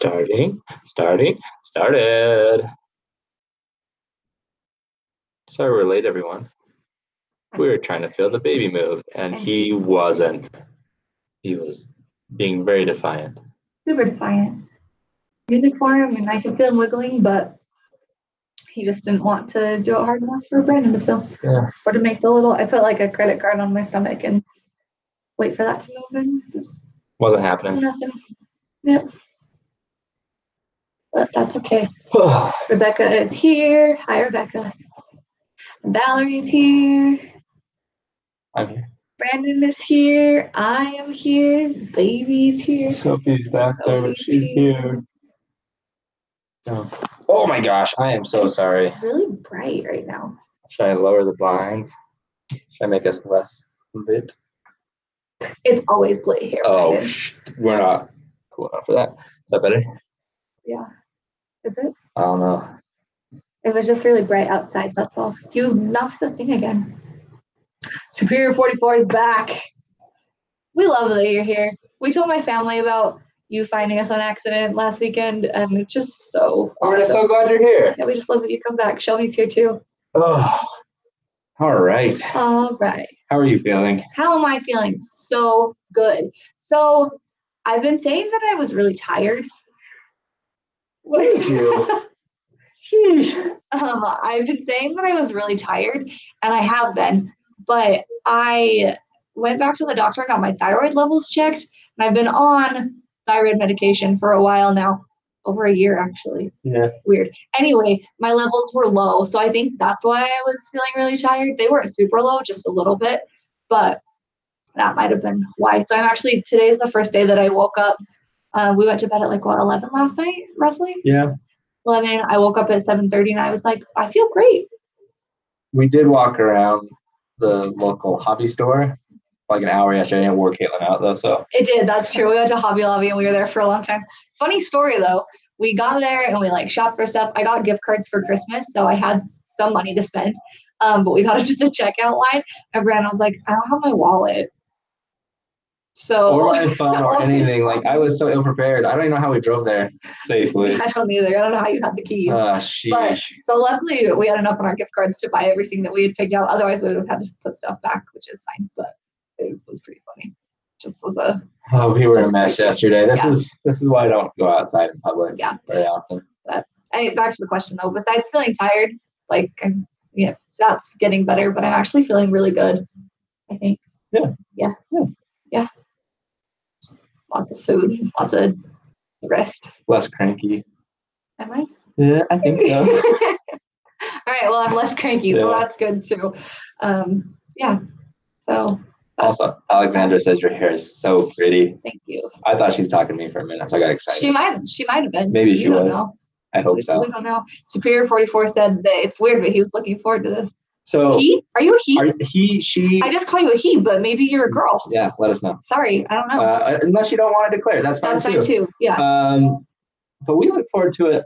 Started. Sorry we're late, everyone. We were trying to film the baby move, and he wasn't. He was being very defiant. Super defiant. Music for him, and I could feel him wiggling, but he just didn't want to do it hard enough for Brandon to film. Yeah. Or to make the little, I put like a credit card on my stomach and wait for that to move, and just Wasn't happening. nothing. Yep. But that's okay. Rebecca is here. Hi, Rebecca. Valerie's here. I'm here. Brandon is here. I am here. Baby's here. Sophie's back there, but she's here. Oh my gosh, I am so sorry. It's really bright right now. Should I lower the blinds? Should I make us less lit? It's always lit here. Oh, we're not cool enough for that. Is that better? Yeah. Is it? I don't know. It was just really bright outside, that's all. You knocked the thing again. Superior 44 is back. We love that you're here. We told my family about you finding us on accident last weekend, and it's just so awesome. We're just so glad you're here. Yeah, we just love that you come back. Shelby's here too. Oh, all right. All right. How are you feeling? How am I feeling? So good. So I've been saying that I was really tired. Thank you. Sheesh. I've been saying that I was really tired, and I have been, but I went back to the doctor and got my thyroid levels checked, and I've been on thyroid medication for a while now, over a year actually. Yeah. Weird. Anyway, my levels were low, so I think that's why I was feeling really tired. They weren't super low, just a little bit, but that might have been why. So today is the first day that I woke up. We went to bed at 11 last night, roughly? Yeah. 11. I woke up at 7:30 and I was like, I feel great. We did walk around the local hobby store like an hour yesterday and wore Caitlin out though, so. It did, that's true. We went to Hobby Lobby and we were there for a long time. Funny story though. We got there and we shopped for stuff. I got gift cards for Christmas, so I had some money to spend. But we got into the checkout line and Brandon was like, I don't have my wallet. So or my phone or anything. I was so ill prepared. I don't even know how we drove there safely. I don't either. I don't know how you had the keys. But, so luckily we had enough on our gift cards to buy everything that we had picked out. Otherwise we would have had to put stuff back, which is fine. But it was pretty funny. Just was a. Oh, we were a mess yesterday. This is why I don't go outside in public very often. But back to the question though. Besides feeling tired, that's getting better. But I'm actually feeling really good. I think. Yeah. Lots of food, lots of rest. Less cranky. Am I? Yeah, I think so. All right, well, I'm less cranky, so that's good too. So. Also, Alexandra says your hair is so pretty. Thank you. I thought she was talking to me for a minute, so I got excited. She might have been. Maybe she was. Know. I hope so. We don't know. Superior 44 said that it's weird, but he was looking forward to this. So he? Are you a he? She. I just call you a he, but maybe you're a girl. Yeah, let us know. Sorry, I don't know. Unless you don't want to declare, that's fine too. Yeah. But we look forward to it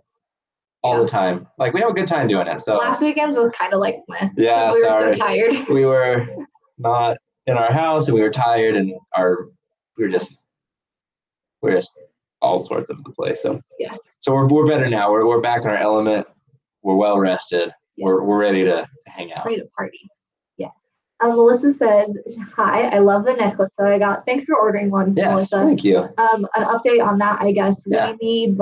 all the time. We have a good time doing it. So last weekend's was kind of meh. Yeah, we were so tired. We were not in our house, and we were tired, and we're just all sorts of the place. So yeah. So we're better now. We're back in our element. We're well rested. Yes. We're ready to hang out. Ready to party. Yeah. Melissa says, hi, I love the necklace that I got. Thanks for ordering one, yes, Melissa. Thank you. An update on that, I guess. We need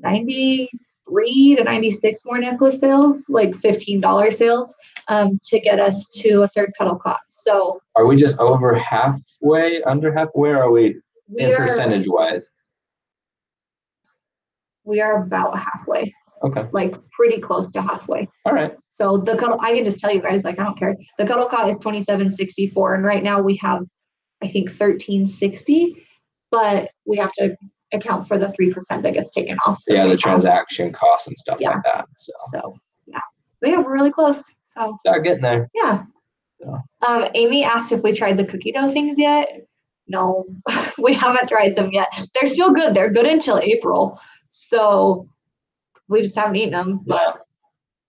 93 to 96 more necklace sales, $15 sales, to get us to a third cuddle cot. So are we just over halfway, under halfway? Where are we in percentage wise? We are about halfway. Okay. Pretty close to halfway. All right. So the cuddle, I can just tell you guys, I don't care. The cuddle cot is $27.64, and right now we have, I think, $13.60, but we have to account for the 3% that gets taken off. The transaction costs and stuff like that. So yeah. But we're really close. So start getting there. Yeah. So. Amy asked if we tried the cookie dough things yet. No, we haven't tried them yet. They're still good. They're good until April. So we just haven't eaten them, but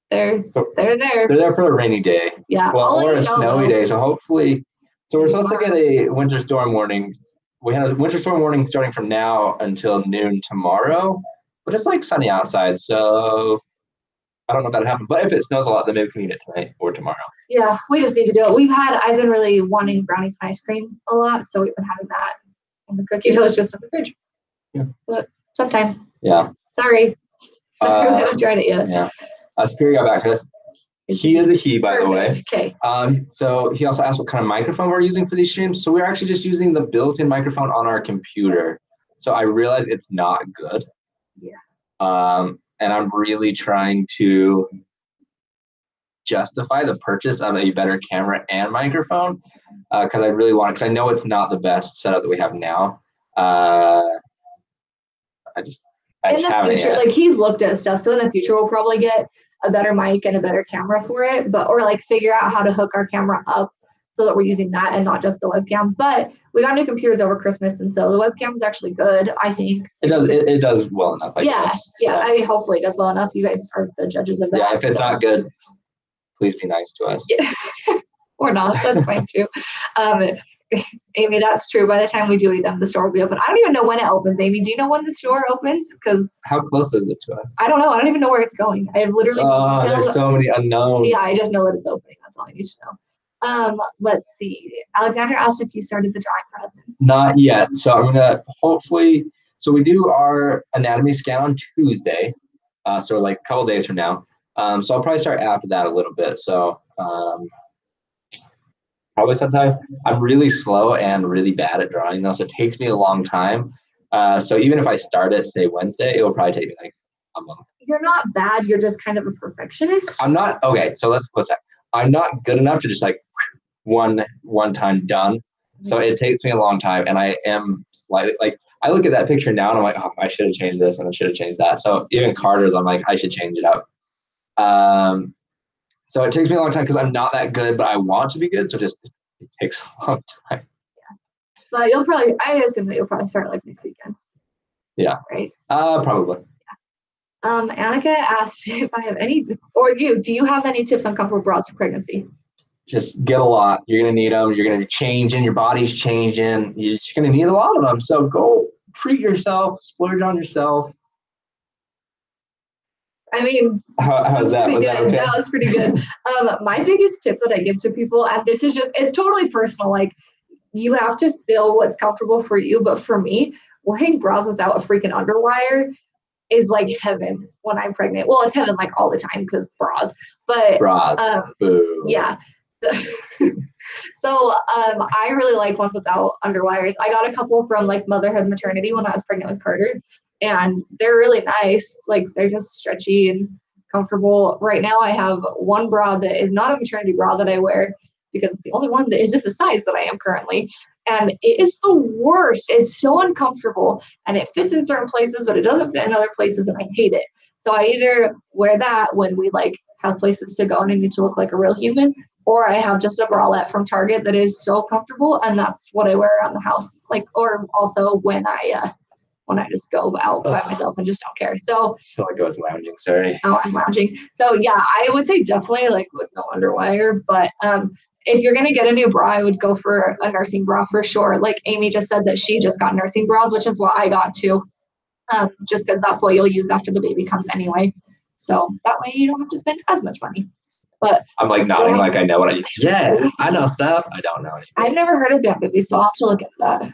they're there. They're there for a rainy day. Yeah. Well, or a snowy day. So hopefully, we're supposed to get a winter storm warning we had a winter storm warning starting from now until noon tomorrow, but it's like sunny outside, so I don't know if that'll happen. But if it snows a lot, then maybe we can eat it tonight or tomorrow. Yeah, we just need to do it. I've been really wanting brownies and ice cream a lot, so we've been having that. And the cookie dough is just in the fridge. Yeah. But sometime. Yeah. Sorry. Sorry, we haven't tried it yet. Yeah. Spirit got back to us. He is a he, by the way. Okay. So he also asked what kind of microphone we're using for these streams. So we're actually just using the built-in microphone on our computer. So I realize it's not good. Yeah. And I'm really trying to justify the purchase of a better camera and microphone because I really want it, because I know it's not the best setup that we have now. I just haven't future, yet. like he's looked at stuff, so in the future we'll probably get a better mic and a better camera for it, or like figure out how to hook our camera up so that we're using that and not just the webcam. But we got new computers over Christmas, and so the webcam is actually good, I think. It does well enough, I guess. Yeah, I mean, hopefully it does well enough. You guys are the judges of that. Yeah, if it's not good, please be nice to us. Yeah. Or not, that's fine too. Amy, that's true. By the time we do eat them, the store will be open. I don't even know when it opens. Amy, do you know when the store opens? Because how close is it to us? I don't know. I don't even know where it's going. I have literally. There's so many unknowns. Yeah, I just know that it's opening. That's all I need to know. Let's see. Alexander asked if you started the drawing for Hudson. Not yet. So I'm gonna hopefully. So we do our anatomy scan on Tuesday. So like a couple days from now. So I'll probably start after that a little bit. So probably sometime. I'm really slow and really bad at drawing though, so it takes me a long time. So even if I start it, say Wednesday, it will probably take me like a month. You're not bad. You're just kind of a perfectionist. I'm not okay. So let's that. I'm not good enough to just like one time done. So it takes me a long time, and I am slightly like I look at that picture now and I'm like, oh, I should have changed this and I should have changed that. So even Carter's, I'm like, I should change it out. So it takes me a long time because I'm not that good, but I want to be good. So it takes a long time. Yeah. But I assume that you'll probably start like next weekend. Yeah. Right? Probably. Yeah. Annika asked if I have any, or do you have any tips on comfortable bras for pregnancy? Just get a lot. You're going to need them. You're going to be changing. Your body's changing. You're just going to need a lot of them. So go treat yourself, splurge on yourself. I mean, how's that? Was that okay? That was pretty good. My biggest tip that I give to people, and this is it's totally personal. Like, you have to feel what's comfortable for you. But for me, wearing bras without a freaking underwire is like heaven when I'm pregnant. Well, it's heaven like all the time because bras. But boo. Yeah. So I really like ones without underwires. I got a couple from like motherhood maternity when I was pregnant with Carter, and they're really nice. Like, they're just stretchy and comfortable. Right now I have one bra that is not a maternity bra that I wear because it's the only one that isn't the size that I am currently. And it is the worst. It's so uncomfortable, and it fits in certain places, but it doesn't fit in other places, and I hate it. So I either wear that when we like have places to go and I need to look like a real human, or I have just a bralette from Target that is so comfortable, and that's what I wear around the house. Like, or also when I just go out by myself and just don't care. So I feel like I was lounging, sorry. Oh, I'm lounging. So yeah, I would say definitely like with no underwire, but if you're gonna get a new bra, I would go for a nursing bra for sure. Like Amy just said that she just got nursing bras, which is what I got too. Just because that's what you'll use after the baby comes anyway. So that way you don't have to spend as much money. But I'm like nodding like I know what I need. Yeah, I know stuff. I don't know anything. I've never heard of Bam Boobies, so I'll have to look at that. Bam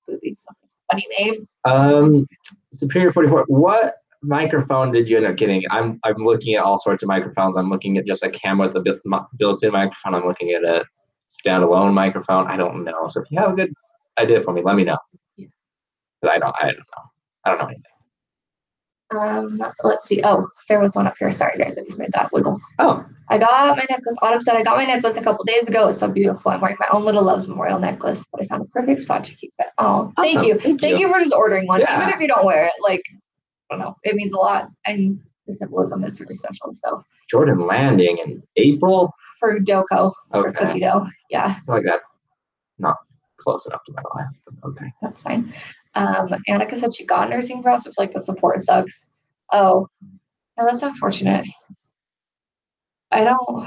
Boobies, that's a funny name. Superior 44. What microphone did you end up getting? I'm looking at all sorts of microphones. I'm looking at just a camera with a built-in microphone. I'm looking at a standalone microphone. I don't know. So if you have a good idea for me, let me know. Yeah. I don't know. I don't know anything. Let's see. Oh, there was one up here. Sorry, guys. I just made that wiggle. Oh. I got my necklace. Autumn said I got my necklace a couple days ago. It was so beautiful. I'm wearing my own little Love's Memorial necklace, but I found a perfect spot to keep it. Oh, thank awesome. you. Thank you for just ordering one. Yeah. Even if you don't wear it, like, I don't know. It means a lot. And the symbolism is really special. So Jordan landing in April? For Doko. Okay. For cookie dough. Yeah. I feel like that's not close enough to my life. Okay. That's fine. Annika said she got nursing bras, but like the support sucks. Oh, no, that's unfortunate. I don't.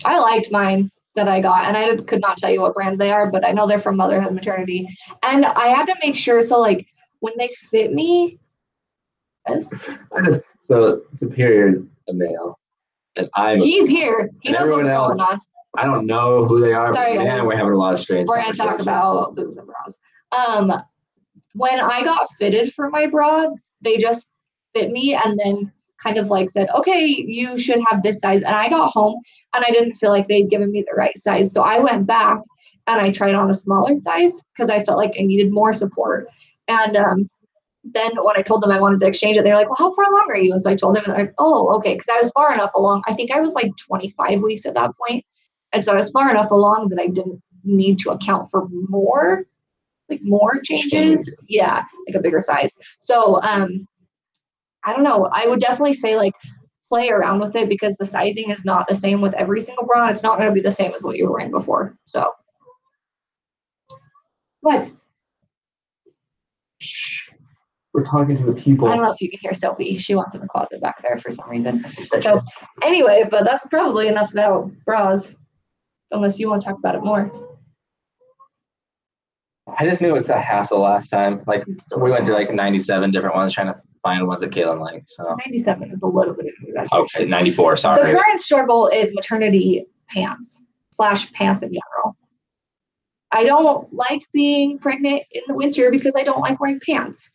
I liked mine. that I got, and I could not tell you what brand they are, but I know they're from Motherhood Maternity. And I had to make sure, so like when they fit me, so Superior is a male, and he's here. He knows what's going on. I don't know who they are, Sorry, but man, guys. we're having a lot of strange. We're gonna talk about boobs and bras. When I got fitted for my bra, they just fit me and then kind of like said, okay, you should have this size. And I got home and I didn't feel like they'd given me the right size. So I went back and I tried on a smaller size because I felt like I needed more support. And then when I told them I wanted to exchange it, they're like, well, how far along are you? And so I told them, and they're like, oh, okay. Because I was far enough along. I think I was like 25 weeks at that point. And so I was far enough along that I didn't need to account for more changes. Yeah, like a bigger size. So I don't know. I would definitely say like play around with it because the sizing is not the same with every single bra. It's not going to be the same as what you were wearing before. So what? Shh. We're talking to the people. I don't know if you can hear Sophie. She wants in the closet back there for some reason. So anyway, but that's probably enough about bras, unless you want to talk about it more. I just knew it was a hassle last time. Like we went through like 97 different ones trying to find ones that Kaylin liked. So 97 is a little bit of okay, 94. Sorry. The current struggle is maternity pants / pants in general. I don't like being pregnant in the winter because I don't like wearing pants.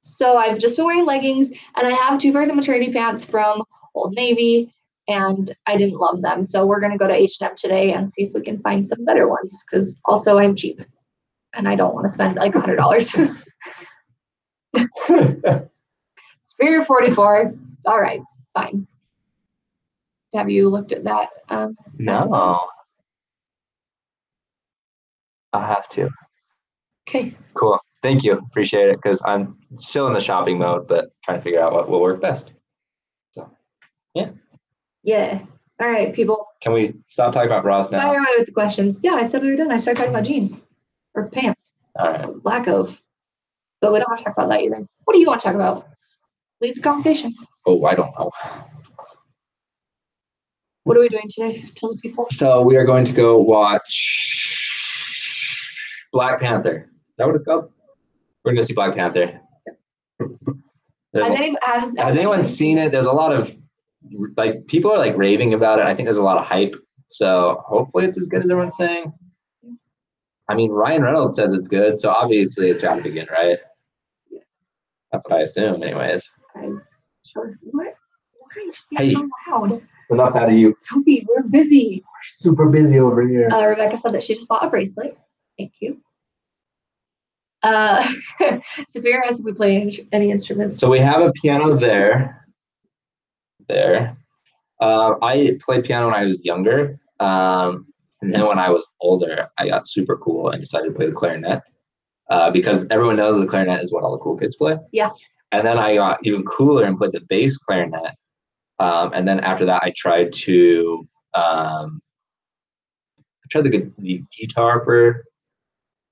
So I've just been wearing leggings, and I have 2 pairs of maternity pants from Old Navy, and I didn't love them. So we're gonna go to H&M today and see if we can find some better ones. Because also I'm cheap. And I don't want to spend like $100. Superior 44. All right, fine. Have you looked at that? No. I'll have to. Okay. Cool. Thank you. Appreciate it because I'm still in the shopping mode, but trying to figure out what will work best. So, yeah. Yeah. All right, people. Can we stop talking about bras now? Fire away with the questions. Yeah, I said we were done. I started talking about jeans or pants. All right. Lack of. But we don't want to talk about that either. What do you want to talk about? Lead the conversation. Oh, I don't know. What are we doing today? Tell the people. So we are going to go watch Black Panther. Is that what it's called? We're going to see Black Panther. Has anyone seen it? There's a lot of, like, people are, like, raving about it. I think there's a lot of hype. So hopefully it's as good as everyone's saying. I mean, Ryan Reynolds says it's good, so obviously it's got to be good, right? Yes. That's what I assume, anyways. I'm sure. What? Why is she Hey. so loud? Enough out of you. Sophie, we're busy. We're super busy over here. Rebecca said that she just bought a bracelet. Thank you. Superior asked if we play any instruments. So we have a piano there. I played piano when I was younger. And then when I was older, I got super cool and decided to play the clarinet because everyone knows that the clarinet is what all the cool kids play. Yeah. And then I got even cooler and played the bass clarinet. And then after that, I tried the guitar for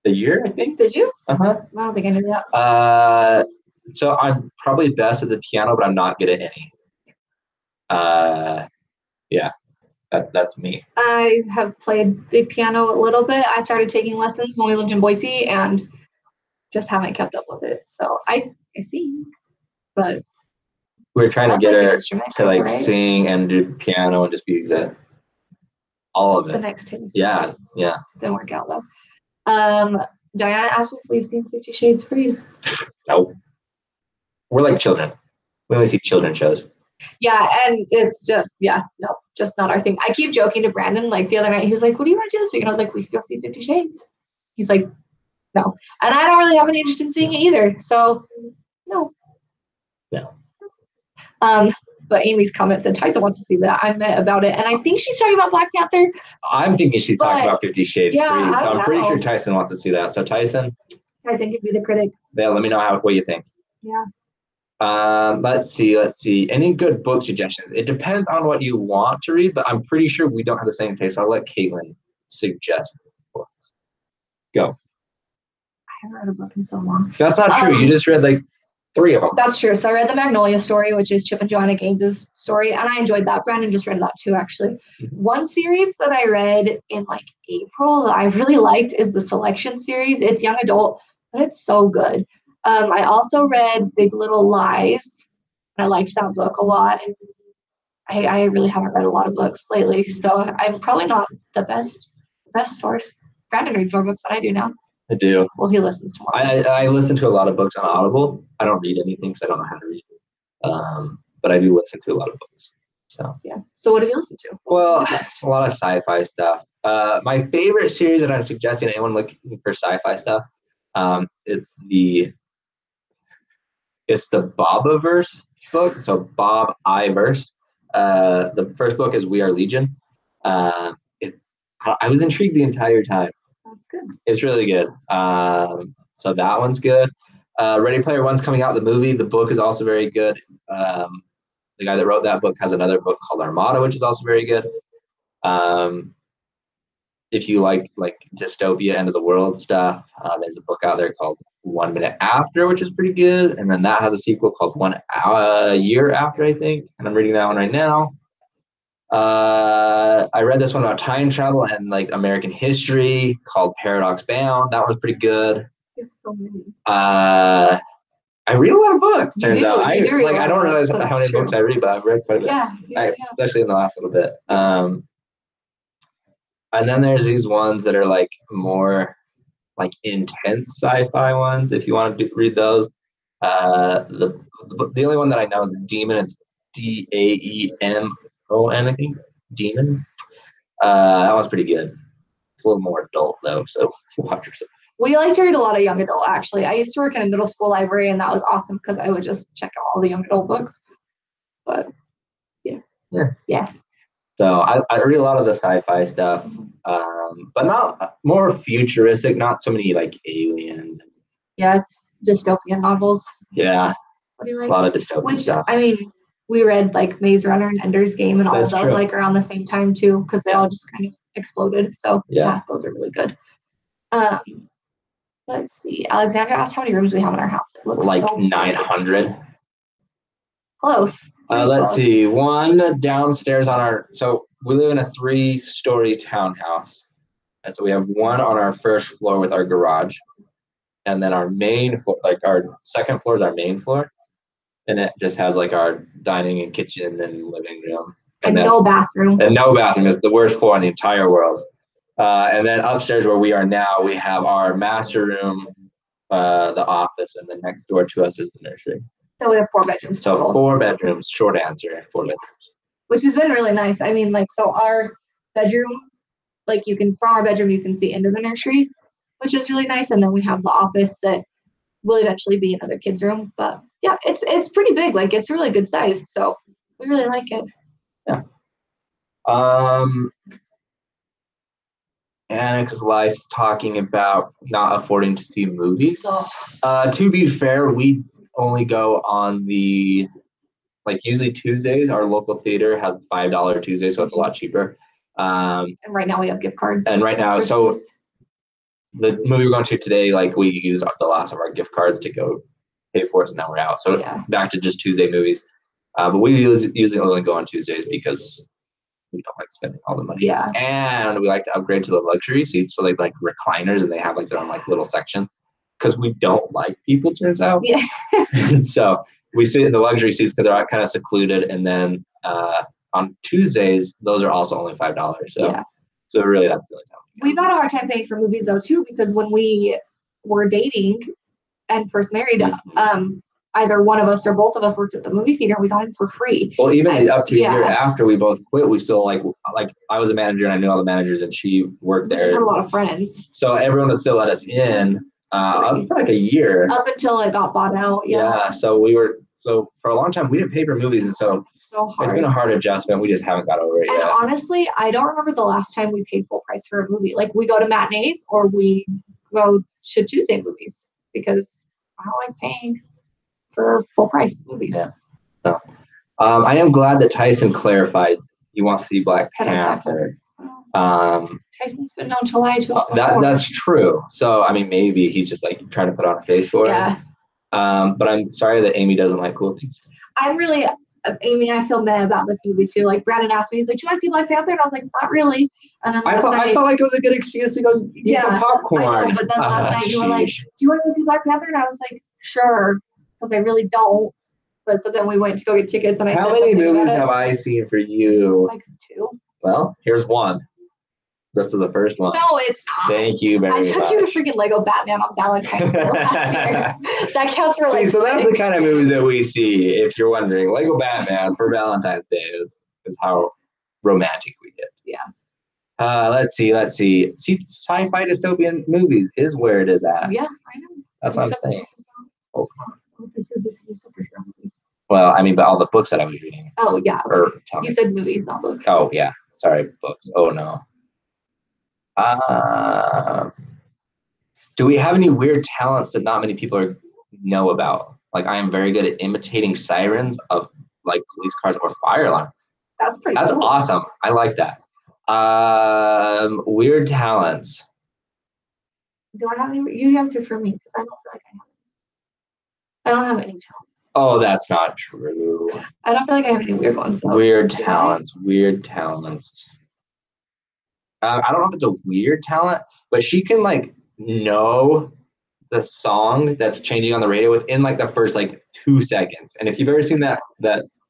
a year, I think. Did you? Uh-huh. I don't think I knew that. So I'm probably best at the piano, but I'm not good at any. Yeah. That's me. I have played the piano a little bit. I started taking lessons when we lived in Boise and just haven't kept up with it. So I sing, but we're trying to get her to like right? sing and do piano and just be all of it. The next two. Yeah. Didn't work out though. Diana asked if we've seen 50 Shades Freed. No. We're like children. We only see children shows. Yeah, and it's just not our thing. I keep joking to Brandon, like the other night, he was like, what do you want to do this week? And I was like, we could go see 50 Shades. He's like, no. And I don't really have any interest in seeing it either. So, no. No. But Amy's comment said Tyson wants to see that. I met about it. And I think she's talking about Black Panther. I'm thinking she's talking about 50 Shades Freed. So I'm pretty sure Tyson wants to see that. So Tyson can be the critic. Yeah, let me know what you think. Yeah. Let's see. Any good book suggestions? It depends on what you want to read, but I'm pretty sure we don't have the same taste. I'll let Caitlin suggest books. Go. I haven't read a book in so long. That's not true. You just read like 3 of them. That's true. So I read the Magnolia Story, which is Chip and Joanna Gaines' story, and I enjoyed that. Brandon just read that too, actually. One series that I read in like April that I really liked is the Selection series. It's young adult, but it's so good. I also read Big Little Lies. I liked that book a lot. I really haven't read a lot of books lately, so I'm probably not the best source. Brandon reads more books than I do now. I do. Well, he listens to more. I listen to a lot of books on Audible. I don't read anything because I don't know how to read. But I do listen to a lot of books. So yeah. So what have you listened to? Well, a lot of sci-fi stuff. My favorite series that I'm suggesting to anyone looking for sci-fi stuff, it's the Bobiverse book. So Bob Iverse. The first book is We Are Legion. I was intrigued the entire time. That's good. It's really good. So that one's good. Ready Player One's coming out, the movie. The book is also very good. The guy that wrote that book has another book called Armada, which is also very good. If you like dystopia, end of the world stuff, there's a book out there called 1 Minute After, which is pretty good. And then that has a sequel called 1 Year After, I think. And I'm reading that one right now. I read this one about time travel and like American history called Paradox Bound. That one's pretty good. It's so many. I read a lot of books. Turns out I don't realize how many books I read, but I've read quite a bit. Yeah. Especially in the last little bit. And then there's these ones that are like more like intense sci-fi ones. If you want to read those, the only one that I know is Demon. It's Daemon. I think Demon. That one's pretty good. It's a little more adult though, so watch yourself. We like to read a lot of young adult, actually. I used to work in a middle school library, and that was awesome because I would just check out all the young adult books. But yeah. So I read a lot of the sci-fi stuff, but not more futuristic. Not so many like aliens. Yeah, it's dystopian novels. Yeah. What do you like? A lot of dystopian stuff. I mean, we read like Maze Runner and Ender's Game and all of those like around the same time too, because they all just kind of exploded. So yeah, those are really good. Let's see. Alexandra asked how many rooms we have in our house. It looks like so 900. Close. Let's see. One downstairs on our. So we live in a 3-story townhouse, and so we have one on our first floor with our garage, and then our main floor, like our second floor, is our main floor, and it just has like our dining and kitchen and living room. And no bathroom. And no bathroom. It's the worst floor in the entire world. And then upstairs where we are now, we have our master room, the office, and then next door to us is the nursery. So we have 4 bedrooms total. So 4 bedrooms, short answer, 4 bedrooms. Which has been really nice. I mean, like, so our bedroom, like from our bedroom, you can see into the nursery, which is really nice. And then we have the office that will eventually be another kid's room. But yeah, it's pretty big. Like, it's a really good size. So we really like it. Yeah. Annick's Life's talking about not affording to see movies. To be fair, we only go on the, like, usually Tuesdays. Our local theater has $5 Tuesday, so it's a lot cheaper. And right now we have gift cards. And right now, so the movie we're going to today, like, we used up the last of our gift cards to go pay for it, so now we're out. So back to just Tuesday movies. But we usually only go on Tuesdays because we don't like spending all the money. Yeah. And we like to upgrade to the luxury seats, so they like recliners, and they have like their own like little section. Because we don't like people, turns out. Yeah. So we sit in the luxury seats because they're kind of secluded, and then on Tuesdays those are also only $5. So really that's the only time. We've had a hard time paying for movies though too, because when we were dating and first married, either one of us or both of us worked at the movie theater. We got in for free. Well, even up to a year after we both quit, we still like I was a manager and I knew all the managers, and she worked there. We just had a lot of friends. So everyone would still let us in for like a year. Up until it got bought out. Yeah. So for a long time we didn't pay for movies, and so hard. It's been a hard adjustment. We just haven't got over it yet. And honestly, I don't remember the last time we paid full price for a movie. Like, we go to matinees or we go to Tuesday movies because I don't like paying for full price movies. Yeah. So, I am glad that Tyson clarified he wants to see Black Panther. Tyson's been known to lie to us. That's true. So I mean, maybe he's just like trying to put on a face for us. But I'm sorry that Amy doesn't like cool things. I'm really, Amy, I feel mad about this movie too. Like Brandon asked me, he's like, "Do you want to see Black Panther?" And I was like, "Not really." And then I felt like it was a good excuse to go eat some popcorn. I know, but then last night you were like, "Do you want to go see Black Panther?" And I was like, "Sure," because I really don't. But so then we went to go get tickets, and I How said many something movies about have I seen for you? like 2. Well, here's one. This is the first one. No, it's not. Thank you very much. I took you to freaking Lego Batman on Valentine's Day last year. That counts for like. So that's the kind of movies that we see. If you're wondering, Lego Batman for Valentine's Day is how romantic we get. Yeah. Let's see. See, sci-fi dystopian movies is where it is at. Yeah, I know. That's what I'm saying. This is a superhero movie. Well, I mean, but all the books that I was reading. Oh yeah. You said movies, not books. Oh yeah. Sorry, books. Oh no. Do we have any weird talents that not many people know about? Like I am very good at imitating sirens of like police cars or fire alarm. That's cool. Awesome. I like that. Weird talents. Do I have any? You answer for me because I don't feel like I don't have any talents. Oh, that's not true. I don't feel like I have any weird ones. Though. Weird talents. I don't know if it's a weird talent, but she can like know the song that's changing on the radio within like the first like 2 seconds. And if you've ever seen that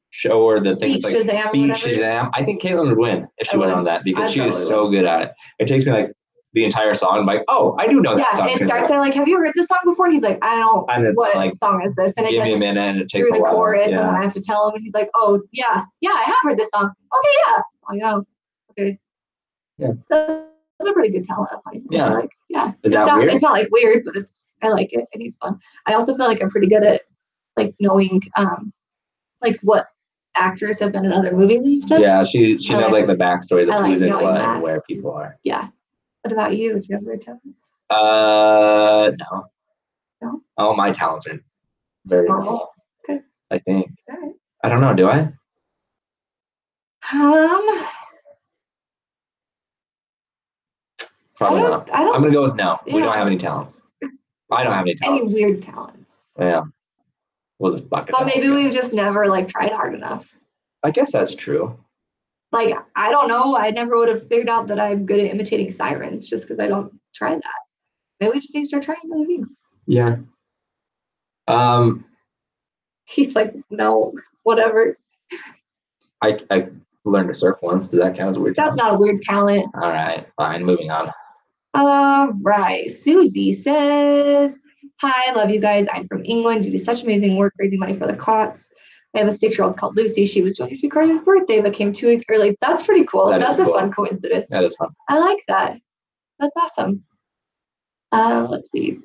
show or the thing, Beat Shazam, Beat Shazam, I think Caitlin would win if she went on that because she is so good at it. It takes me like the entire song. I'm like, oh, I do know that song. Yeah, and it starts saying like, have you heard this song before? And he's like, I don't. What song is this? And it gets give me a minute, and it takes through the chorus, and then I have to tell him, and he's like, oh yeah, I have heard this song. Okay, yeah. Oh yeah. Okay. Yeah. That's a pretty good talent. Yeah. Like, yeah. Is that weird? It's not like weird, but I like it. I think it's fun. I also feel like I'm pretty good at like knowing like what actors have been in other movies and stuff. Yeah, she knows like the backstories of who's in what and where people are. Yeah. What about you? Do you have weird talents? No. No? Oh, my talents are very normal. Okay. I think. All right. I don't know, do I? Probably not. I'm gonna go with no. Yeah. We don't have any talents. I don't have any talents. Any weird talents? Yeah. We'll just bucket. But maybe we've just never like tried hard enough. I guess that's true. Like I don't know. I never would have figured out that I'm good at imitating sirens just because I don't try that. Maybe we just need to start trying other things. Yeah. He's like, no, whatever. I learned to surf once. Does that count as a weird talent? That's not a weird talent. All right, fine. Moving on. All right. Susie says, hi, love you guys. I'm from England. You do such amazing work, raising money for the cots. I have a 6-year-old called Lucy. She was doing Lucy Carter's birthday, but came 2 weeks early. That's pretty cool. That's a fun coincidence. That is fun. I like that. That's awesome. Let's see.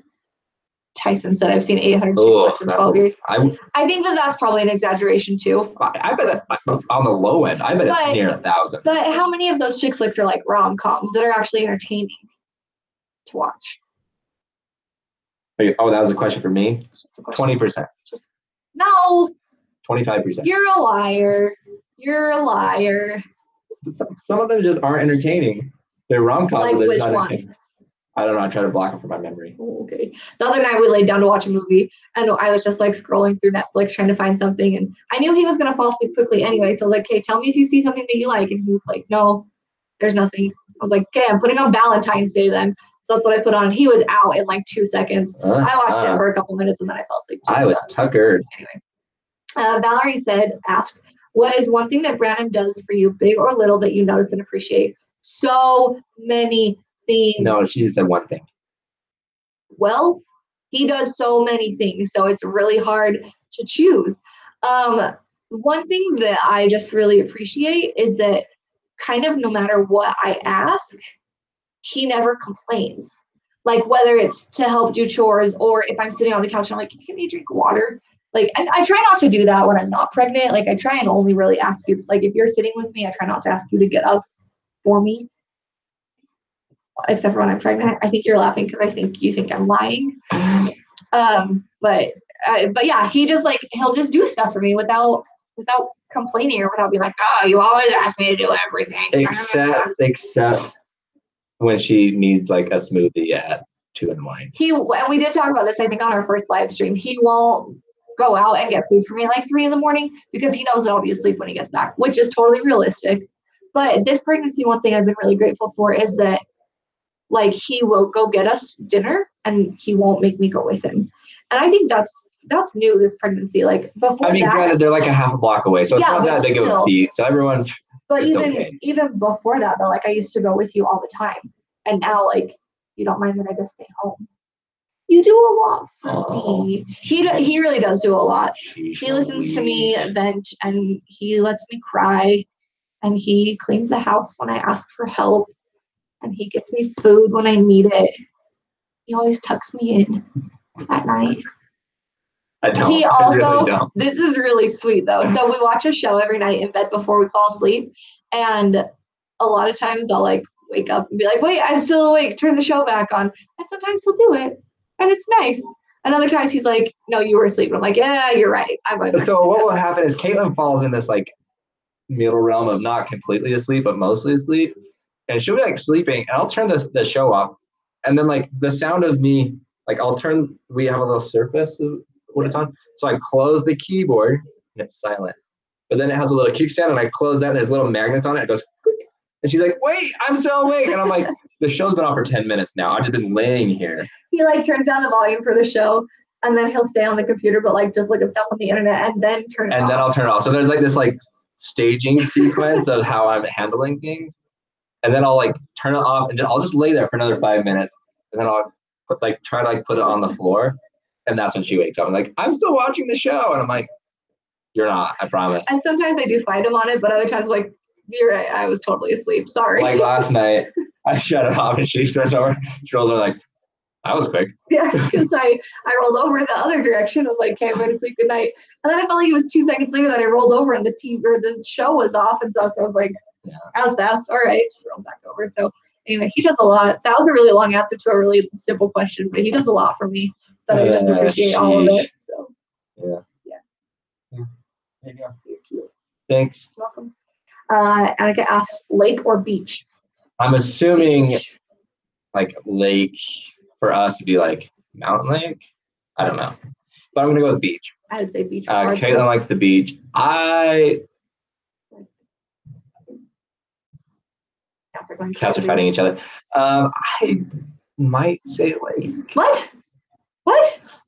Tyson said, I've seen 800 books in 12 years. I think that's probably an exaggeration too. I bet that on the low end, I bet it's near 1,000. But how many of those chick flicks are like rom-coms that are actually entertaining to watch? Oh, that was a question for me? 20%. No. 25%. You're a liar. You're a liar. Some of them just aren't entertaining. They're rom-coms. Like which ones? I don't know. I try to block them from my memory. Oh, okay. The other night we laid down to watch a movie, and I was just like scrolling through Netflix trying to find something, and I knew he was gonna fall asleep quickly anyway. So I was like, "Okay, tell me if you see something that you like," and he was like, "No, there's nothing." I was like, "Okay, I'm putting on Valentine's Day then." So that's what I put on. He was out in like 2 seconds. I watched it for a couple minutes, and then I fell asleep. I was tuckered. Anyway, Valerie asked, "What is one thing that Brandon does for you, big or little, that you notice and appreciate?" So many things. No, she just said one thing. Well, he does so many things, so it's really hard to choose. One thing that I just really appreciate is that kind of no matter what I ask, he never complains. Like whether it's to help do chores or if I'm sitting on the couch and I'm like, can you give me a drink of water? Like I try not to do that when I'm not pregnant. Like I try and only really ask you, like if you're sitting with me, I try not to ask you to get up for me. Except for when I'm pregnant. I think you're laughing because I think you think I'm lying. But yeah, he just like he'll just do stuff for me without complaining or without being like, oh, you always ask me to do everything. Except when she needs like a smoothie at 2 in the morning. And we did talk about this, I think, on our first live stream. He won't go out and get food for me at like 3 in the morning because he knows that I'll be asleep when he gets back, which is totally realistic. But this pregnancy, one thing I've been really grateful for is that like he will go get us dinner and he won't make me go with him. And I think that's new this pregnancy. Like before I mean, granted, they're like a half a block away, so it's not that big of a feat. So everyone. But even before that, though, like I used to go with you all the time, and now like you don't mind that I just stay home. You do a lot for me. He really does do a lot. He listens to me vent, and he lets me cry, and he cleans the house when I ask for help, and he gets me food when I need it. He always tucks me in at night. I don't. He also, I really don't. This is really sweet though. So we watch a show every night in bed before we fall asleep. And a lot of times I'll like wake up and be like, wait, I'm still awake. Turn the show back on. And sometimes he'll do it. And it's nice. And other times he's like, no, you were asleep. And I'm like, yeah, you're right. So what will happen is Caitlin falls in this like middle realm of not completely asleep, but mostly asleep. And she'll be like sleeping and I'll turn the show off. And then like the sound of me, like we have a little surface of when it's on. So I close the keyboard and it's silent. But then it has a little kickstand and I close that and there's little magnets on it. It goes click. And she's like, wait, I'm still awake. And I'm like, the show's been on for 10 minutes now. I've just been laying here. He like turns down the volume for the show and then he'll stay on the computer, but like just look at stuff on the internet and then turn it off. And then I'll turn it off. So there's like this like staging sequence of how I'm handling things. And then I'll like turn it off and I'll just lay there for another 5 minutes. And then I'll try to put it on the floor. And that's when she wakes up. I'm like, I'm still watching the show. And I'm like, you're not, I promise. And sometimes I do fight him on it, but other times I'm like, you're right, I was totally asleep. Sorry. Like last night, I shut it off and she turns over. She rolls over like, that was quick. Yeah, because I rolled over in the other direction. I was like, okay, I'm going to sleep, good night. And then I felt like it was 2 seconds later that I rolled over and the show was off and stuff. So I was like, yeah, that was fast. All right, just rolled back over. So anyway, he does a lot. That was a really long answer to a really simple question, but he does a lot for me. That I just appreciate all of it. So yeah. There you go. You're cute. Thanks. You're welcome. Annika asked, lake or beach? I'm assuming like lake for us to be like mountain lake. I don't know. But I'm going to go with beach. I would say beach. Caitlin likes the beach. Cats are fighting each other. I might say lake. What?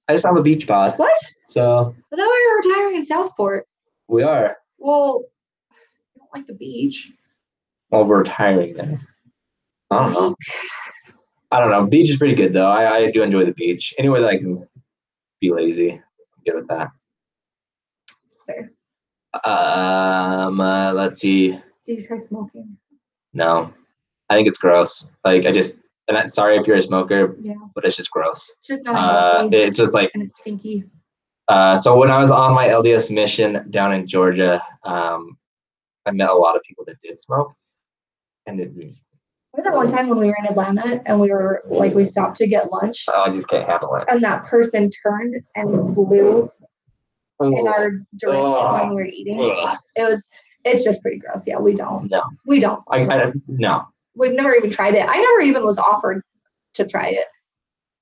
I just have a beach bod. What? So. I thought we were retiring in Southport. We are. Well, I don't like the beach. Well, we're retiring there. I don't know. Beach is pretty good though. I do enjoy the beach. Anywhere that I can be lazy, I'm good with that. Fair. Let's see. Did you try smoking? No. I think it's gross. Like sorry if you're a smoker, but it's just gross. It's just not healthy. It's just like, and it's stinky. So when I was on my LDS mission down in Georgia, I met a lot of people that did smoke, and remember that one time when we were in Atlanta and we stopped to get lunch? I just can't handle it. And that person turned and blew in our direction when we were eating. It's just pretty gross. Yeah, we don't. No. We don't. No. We've never even tried it. I never even was offered to try it.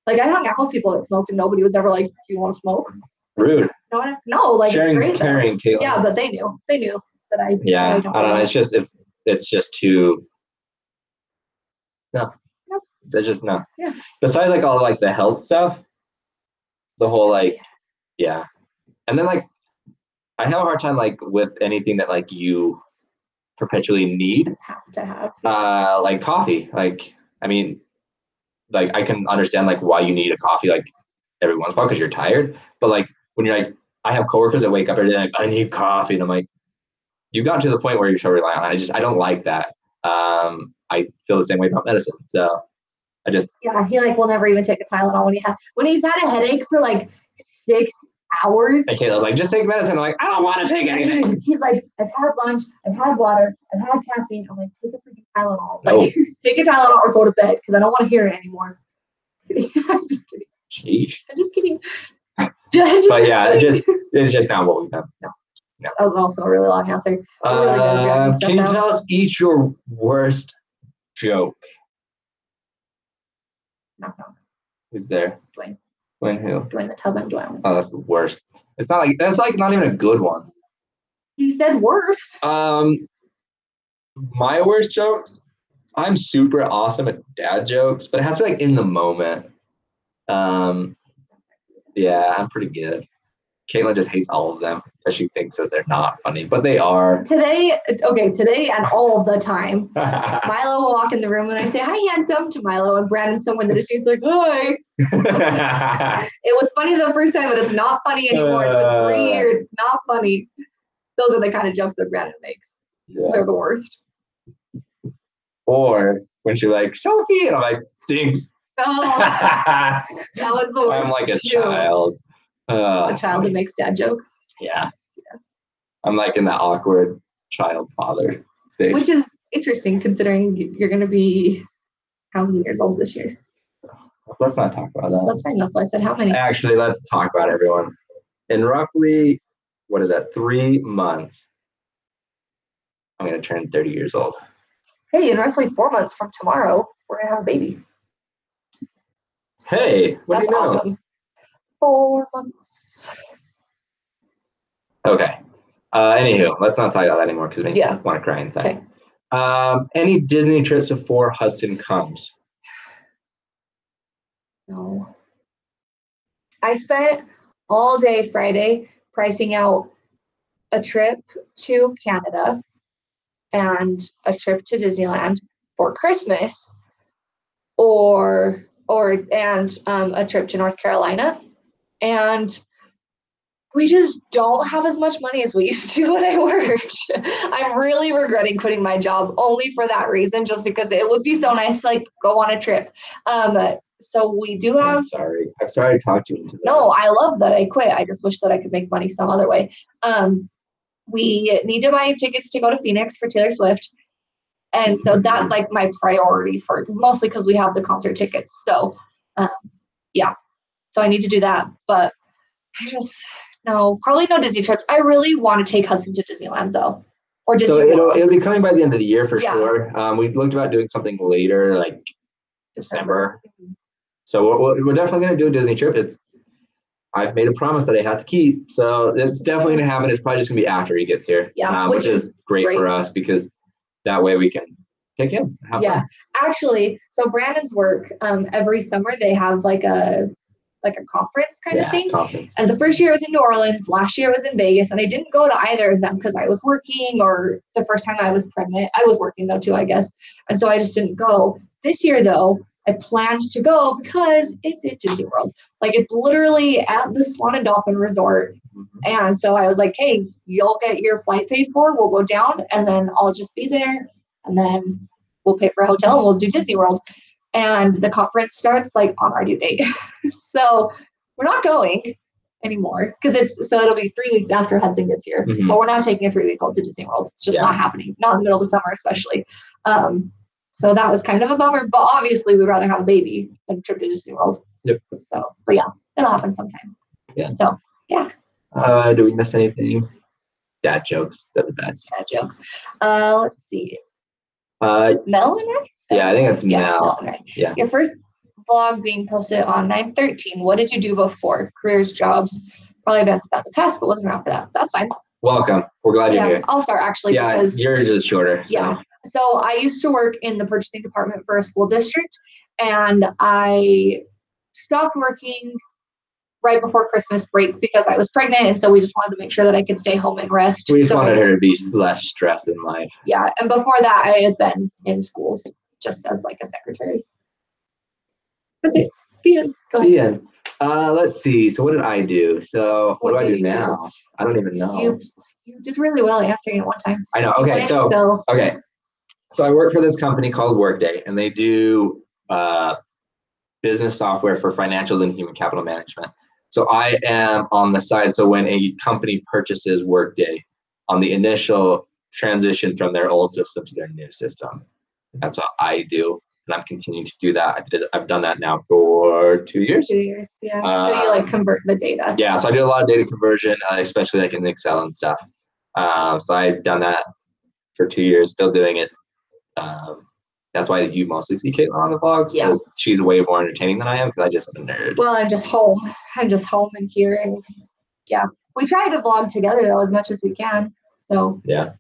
Like I hung out with people that smoked and nobody was ever like, do you want to smoke? Rude. No, like sharing's caring, Caitlin. Yeah, but they knew that I. Yeah, I don't know. It's just too. No. Nope. It's just no. Yeah. Besides like all like the health stuff, the whole like, yeah, and then like, I have a hard time like with anything that like you perpetually need. Have to have. Like coffee. Like I mean, like I can understand like why you need a coffee like every once in a while because you're tired, but like when you're like, I have coworkers that wake up every day like, I need coffee, and I'm like, you got to the point where you should rely on it. I don't like that. I feel the same way about medicine, so I just he like will never even take a Tylenol when he's had a headache for like 6 hours. And Kayla's like, just take medicine. I'm like, I don't want to take anything. He's like, I've had lunch, I've had water, I've had caffeine. I'm like, take a freaking Tylenol. Like, take a Tylenol or go to bed because I don't want to hear it anymore. Just kidding. I'm just kidding. Jeez. I'm just kidding. But yeah, it's just not what we've done. No. That was also a really long answer. Really can you tell us each your worst joke? No. Who's there? Dwayne. Dwayne who? Dwayne the Tub and Dwayne. Oh, that's the worst. It's not like that's like not even a good one. He said worst. My worst jokes. I'm super awesome at dad jokes, but it has to be like in the moment. Yeah, I'm pretty good. Caitlin just hates all of them because she thinks that they're not funny, but they are. Today and all of the time, Milo will walk in the room and I say, "Hi, handsome," to Milo, and Brandon's someone that she's like, "Hi." It was funny the first time, but it's not funny anymore. It's been 3 years. It's not funny. Those are the kind of jokes that Brandon makes. Yeah. They're the worst. Or when she's like, "Sophie," and I'm like, "Stinks." Oh, that was the worst. I'm like a child. A child that makes dad jokes. Yeah. I'm like in that awkward child father stage. Which is interesting considering you're going to be how many years old this year? Let's not talk about that. That's fine. That's why I said how many. Actually, let's talk about everyone. In roughly, 3 months, I'm going to turn 30 years old. Hey, in roughly 4 months from tomorrow, we're going to have a baby. Hey, that's do you know? Awesome. 4 months. Okay. Anywho, let's not talk about that anymore because it makes me want to cry inside. Okay. Any Disney trips before Hudson comes? No. I spent all day Friday pricing out a trip to Canada and a trip to Disneyland for Christmas, or a trip to North Carolina, and we just don't have as much money as we used to when I worked. I'm really regretting quitting my job only for that reason, just because it would be so nice to like go on a trip. So we do have. I'm sorry to talk to you into that. No, I love that I quit. I just wish that I could make money some other way. We need to buy tickets to go to Phoenix for Taylor Swift. And so that's like my priority for mostly because we have the concert tickets. So, yeah. So I need to do that. But probably no Disney trips. I really want to take Hudson to Disneyland though. Or Disney World. It'll be coming by the end of the year for sure. We looked about doing something later, like December. Mm-hmm. So we're definitely going to do a Disney trip. I've made a promise that I have to keep. So it's definitely going to happen. It's probably just going to be after he gets here. Yeah, which is great for us because that way we can take him. Fun. Actually, so Brandon's work, every summer they have like a conference kind of thing. Conference. And the first year it was in New Orleans, last year it was in Vegas, and I didn't go to either of them because I was working, or the first time I was pregnant. I was working though too, I guess. And so I just didn't go. This year though, I planned to go because it's at Disney World. Like it's literally at the Swan and Dolphin Resort. Mm-hmm. And so I was like, hey, you'll get your flight paid for. We'll go down and then I'll just be there. And then we'll pay for a hotel and we'll do Disney World. And the conference starts like on our due date. So we're not going anymore because it'll be 3 weeks after Hudson gets here. Mm-hmm. But we're not taking a 3-week old to Disney World. It's just not happening. Not in the middle of the summer, especially. So that was kind of a bummer, but obviously we'd rather have a baby than a trip to Disney World. Yep. So, but yeah, it'll happen sometime. Yeah. So, yeah. Do we miss anything? Dad jokes. They're the best. Dad jokes. Let's see. Mel and I? Yeah, I think that's Mel. And I. Yeah. Your first vlog being posted on 9/13. What did you do before? Careers, jobs, probably advanced that in the past, but wasn't around for that. That's fine. Welcome. We're glad you're here. I'll start actually. Yeah, because yours is shorter. So. Yeah. So I used to work in the purchasing department for a school district, and I stopped working right before Christmas break because I was pregnant, and so we just wanted to make sure that I could stay home and rest. We just wanted her to be less stressed in life. Yeah, and before that, I had been in schools just as like a secretary. That's it. The end. Let's see. So what did I do? So what do I do now? I don't even know. You did really well answering it one time. I know. Okay, So I work for this company called Workday, and they do business software for financials and human capital management. So I am on the side. So when a company purchases Workday, on the initial transition from their old system to their new system, that's what I do, and I'm continuing to do that. I've done that now for 2 years. 2 years, yeah. So you like convert the data. Yeah, so I do a lot of data conversion, especially like in Excel and stuff. So I've done that for 2 years, still doing it. That's why you mostly see Caitlin on the vlogs. Yeah. She's way more entertaining than I am because I just am a nerd. Well, I'm just home and here, and yeah, we try to vlog together though as much as we can. So yeah.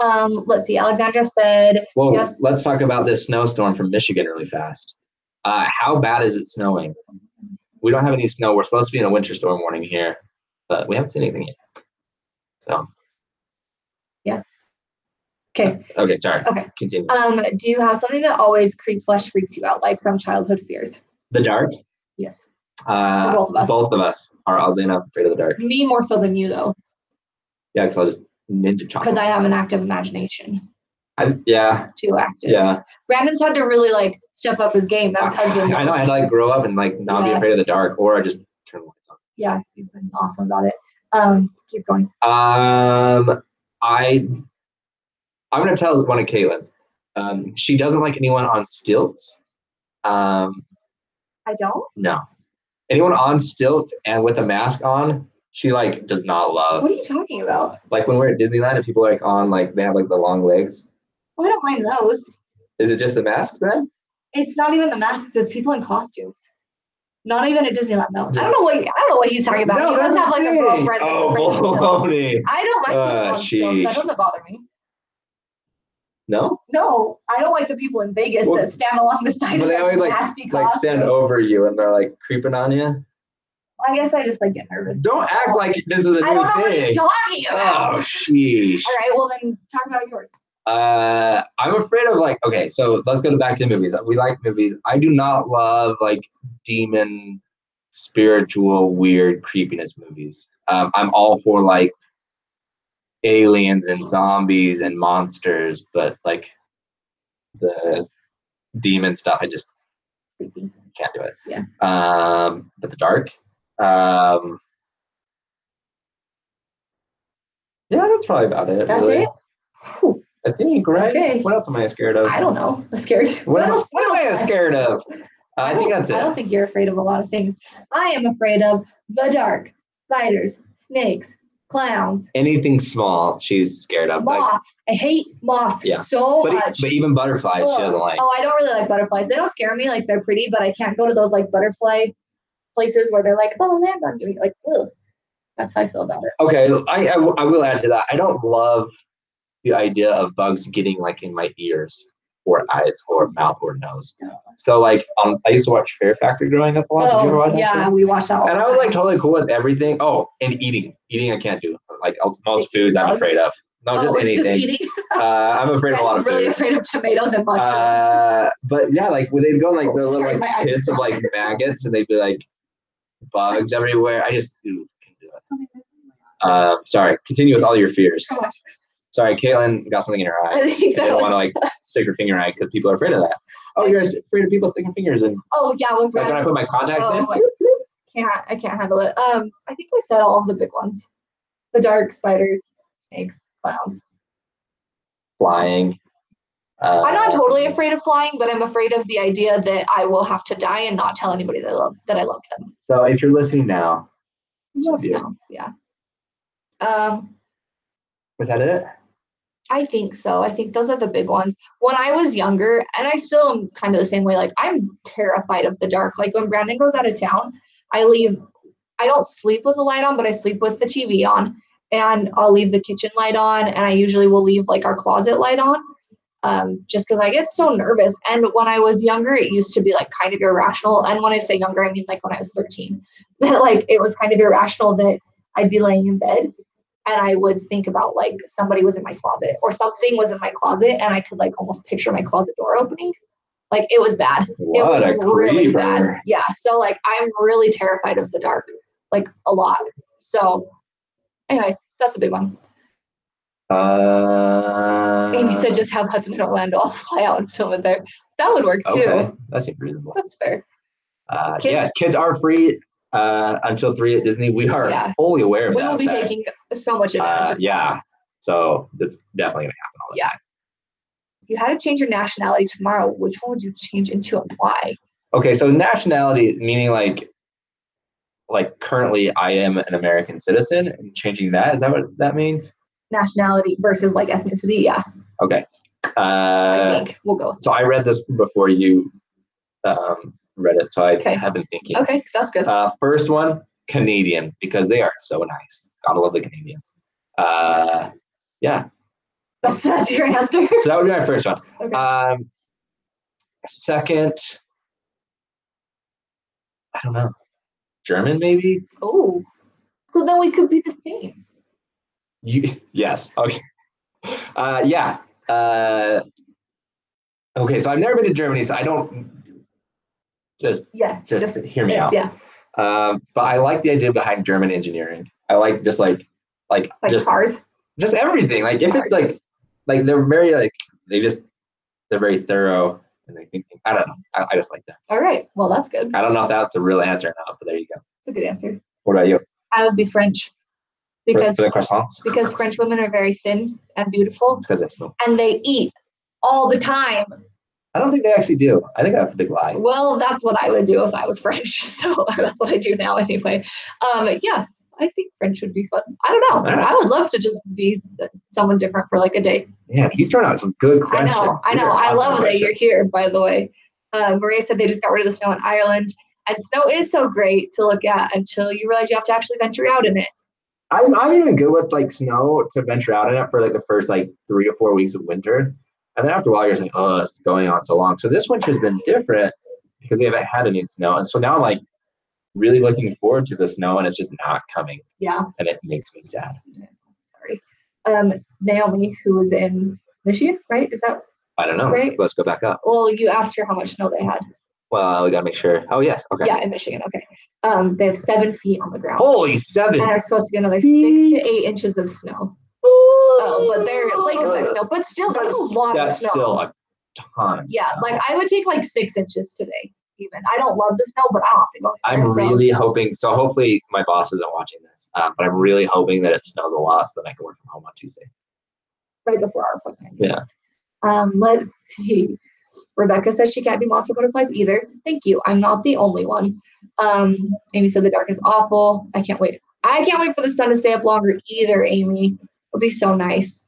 Let's see. Alexandra said, well, yes. Let's talk about this snowstorm from Michigan really fast. How bad is it snowing? We don't have any snow. We're supposed to be in a winter storm warning here, but we haven't seen anything yet. So. Yeah. Okay. Okay, sorry. Okay. Continue. Do you have something that always freaks you out, like some childhood fears? The dark? Yes. For both of us. Both of us are oddly enough afraid of the dark. Me more so than you, though. Yeah, because I'll just ninja chop. Because I have an active imagination. Yeah. Too active. Yeah. Brandon's had to really like step up his game. That's husband. I know. I had to like grow up and like not be afraid of the dark, or I just turn the lights on. Yeah, you've been awesome about it. Keep going. I'm gonna tell one of Caitlin's. She doesn't like anyone on stilts. I don't? No. Anyone on stilts and with a mask on, she like does not love. What are you talking about? Like when we're at Disneyland and people are like on like they have like the long legs. Oh, I don't mind those. Is it just the masks then? It's not even the masks, it's people in costumes. Not even at Disneyland though. I don't know what he's talking about. No, he does have like a girlfriend. baloney. I don't mind people on stilts. That doesn't bother me. No? No, I don't like the people in Vegas that stand along the side of they always nasty like stand over you and they're like creeping on you. I guess I just like get nervous. Don't act like this is a new thing. I don't know what he's talking about. Oh, sheesh. All right, well then talk about yours. I'm afraid of like, okay, so let's go back to movies. We like movies. I do not love like demon, spiritual, weird creepiness movies. I'm all for like aliens and zombies and monsters, but like the demon stuff, I just can't do it. Yeah. But the dark. Yeah, that's probably about it. That's really. it? Whew. I think, right? Okay. What else am I scared of? I don't know. I'm scared. What am I scared of? I think that's it. I don't think you're afraid of a lot of things. I am afraid of the dark, spiders, snakes, clowns. Anything small, she's scared of. Moths. I hate moths so much. But even butterflies, she doesn't like. Oh, I don't really like butterflies. They don't scare me. Like, they're pretty, but I can't go to those, like, butterfly places where they're like, oh, land on you. Like, ugh. That's how I feel about it. Okay, I will add to that. I don't love the idea of bugs getting, like, in my ears or eyes or mouth or nose. So, like, I used to watch Fear Factor growing up a lot. Did you ever watch that? Yeah, we watched that all and I was, like, totally cool with everything. Oh, and eating. Eating I can't do. Like, most foods I'm afraid of. No, just anything. Just I'm afraid of a lot of food. I'm really afraid of tomatoes and mushrooms. But, yeah, like, when they'd go, like, the little, like, pits of, like, maggots, and they'd be, like, bugs everywhere. I just can't do it. Sorry. Continue with all your fears. Sorry, Caitlin got something in her eye. I didn't want to like stick her finger in her eye because people are afraid of that. Oh, you're afraid of people sticking fingers in? Oh yeah, when I put my contacts in. I can't handle it. I think I said all of the big ones: the dark, spiders, snakes, clowns, flying. I'm not totally afraid of flying, but I'm afraid of the idea that I will have to die and not tell anybody that I love them. So if you're listening now, yeah. Was that it? I think so. I think those are the big ones. When I was younger, and I still am kind of the same way, like I'm terrified of the dark. Like when Brandon goes out of town, I don't sleep with the light on, but I sleep with the TV on, and I'll leave the kitchen light on, and I usually will leave like our closet light on, just because I get so nervous. And when I was younger, it used to be like kind of irrational. And when I say younger, I mean like when I was 13, like it was kind of irrational that I'd be laying in bed and I would think about like somebody was in my closet or something was in my closet, and I could like almost picture my closet door opening. Like it was bad. It was really bad. Yeah. So like I'm really terrified of the dark, like a lot. So anyway, that's a big one. Amy said just have Hudson in Orlando. I'll fly out and film it there. That would work too. Okay. That seems reasonable. That's fair. Yes, kids are free until 3 at Disney. We are fully aware of that. We will be taking so much advantage of that. So that's definitely going to happen all the time. If you had to change your nationality tomorrow, which one would you change into and why? Okay, so nationality, meaning like currently I am an American citizen, and changing that, is that what that means? Nationality versus like ethnicity, yeah. Okay. I think we'll go with So I read this before you read it, so I Okay. have been thinking. Okay, that's good. First one, Canadian, because they are so nice. Gotta love the Canadians. Yeah. That's your answer. So that would be my first one. Okay. Second, I don't know. German, maybe? Oh, so then we could be the same. Yes. Okay. Yeah. Okay, so I've never been to Germany, so I don't just hear me out. Yeah. But I like the idea behind German engineering. I like just like just cars. Just everything. Like if it's like they're very they're very thorough and they think. I don't know. I just like that. All right. Well, that's good. I don't know if that's the real answer or not, but there you go. It's a good answer. What about you? I would be French. Because for the croissants? Because French women are very thin and beautiful. It's because they smoke. And they eat all the time. I don't think they actually do. I think that's a big lie. Well, that's what I would do if I was French. So that's what I do now anyway. Yeah, I think French would be fun. I don't know. Right. I would love to just be someone different for like a day. Yeah, he's throwing out some good questions. I know. I love that you're here, by the way. Maria said they just got rid of the snow in Ireland. And snow is so great to look at until you realize you have to actually venture out in it. I'm even good with like snow to venture out in it for like the first like 3 to 4 weeks of winter. And then after a while, you're just like, oh, it's going on so long. So this winter's been different because we haven't had any snow. And so now I'm like really looking forward to the snow and it's just not coming. Yeah. And it makes me sad. Sorry. Naomi, who was in Michigan, right? Is that I don't know. Right? Let's go back up. Well, you asked her how much snow they had. Well, we got to make sure. Oh, yes. Okay. Yeah, in Michigan. Okay. They have 7 feet on the ground. Holy 7. And they're supposed to get another 6 to 8 inches of snow. But they're lake effect snow. But still, that's a lot of snow. That's still a ton of snow. Yeah, like I would take like 6 inches today, even. I don't love the snow, but I don't have to go anywhere. I'm really hoping, so hopefully my boss isn't watching this, but I'm really hoping that it snows a lot so that I can work from home on Tuesday. Right before our appointment. Yeah. Let's see. Rebecca said she can't do moss butterflies either. Thank you. I'm not the only one. Amy said the dark is awful. I can't wait. I can't wait for the sun to stay up longer either, Amy. It'll be so nice.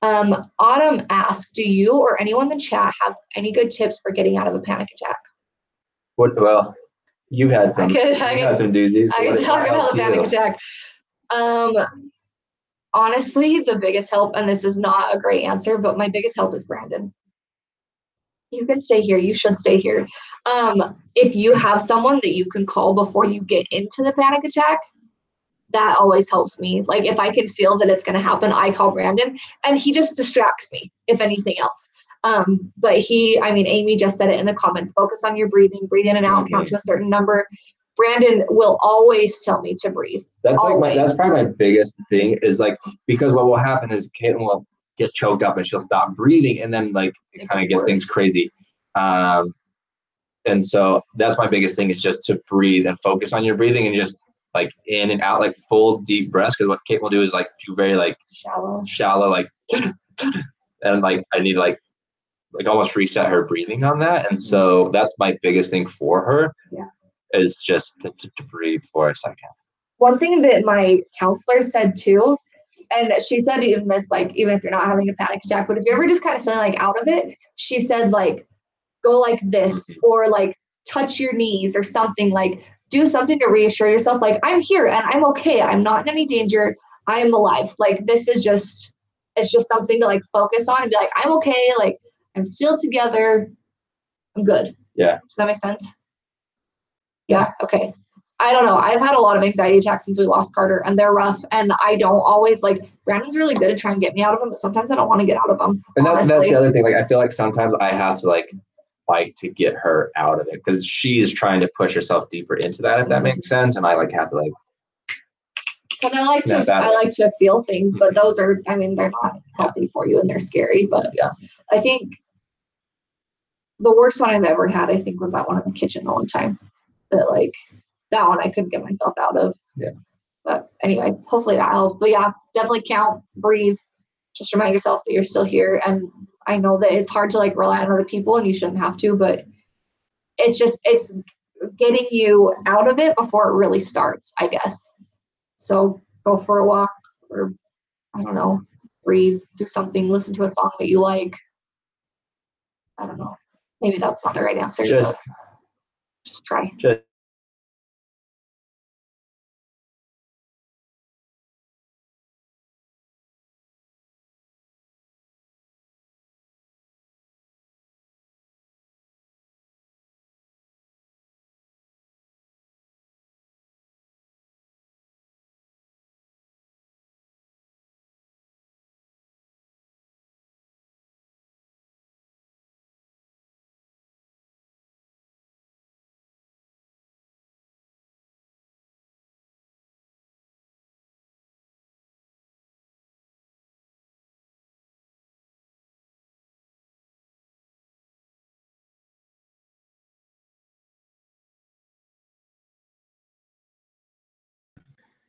Autumn asked, do you or anyone in the chat have any good tips for getting out of a panic attack? Well, you had some. You had some doozies. I can talk about the panic attack. Honestly, the biggest help, and this is not a great answer, but my biggest help is Brandon. You can stay here. You should stay here. If you have someone that you can call before you get into the panic attack, that always helps me. Like if I can feel that it's going to happen, I call Brandon and he just distracts me, if anything else. But Amy just said it in the comments, focus on your breathing, breathe in and out, count to a certain number. Brandon will always tell me to breathe. That's that's probably my biggest thing is like, because what will happen is Caitlin will get choked up and she'll stop breathing and then like it kind of gets things crazy. And so that's my biggest thing is just to breathe and focus on your breathing and just like in and out, like full deep breaths. Because what Kate will do is like do very like shallow like, and like I need to like almost reset her breathing on that. And so that's my biggest thing for her. Yeah. Is just to breathe for a second. One thing that my counselor said too, and she said even this, like, even if you're not having a panic attack, but if you're ever just kind of feeling like out of it, she said like, go like this or like touch your knees or something, like do something to reassure yourself. Like I'm here and I'm okay. I'm not in any danger. I am alive. Like this is just, it's just something to like focus on and be like, I'm okay. Like I'm still together. I'm good. Yeah. Does that make sense? Yeah. Okay. I don't know. I've had a lot of anxiety attacks since we lost Carter and they're rough. And I don't always like, Brandon's really good at trying to get me out of them, but sometimes I don't want to get out of them. And that's the other thing. Like, I feel like sometimes I have to like fight to get her out of it because she is trying to push herself deeper into that, if that makes sense. And I like have to like, and I like to feel things, but those are, I mean, they're not healthy for you and they're scary, but yeah, I think the worst one I've ever had, I think was that one in the kitchen the one time. That one I couldn't get myself out of. Yeah. But anyway, hopefully that helps. But yeah, definitely count, breathe, just remind yourself that you're still here. And I know that it's hard to like rely on other people and you shouldn't have to, but it's getting you out of it before it really starts, I guess. So go for a walk or I don't know, breathe, do something, listen to a song that you like. I don't know. Maybe that's not the right answer. Just try.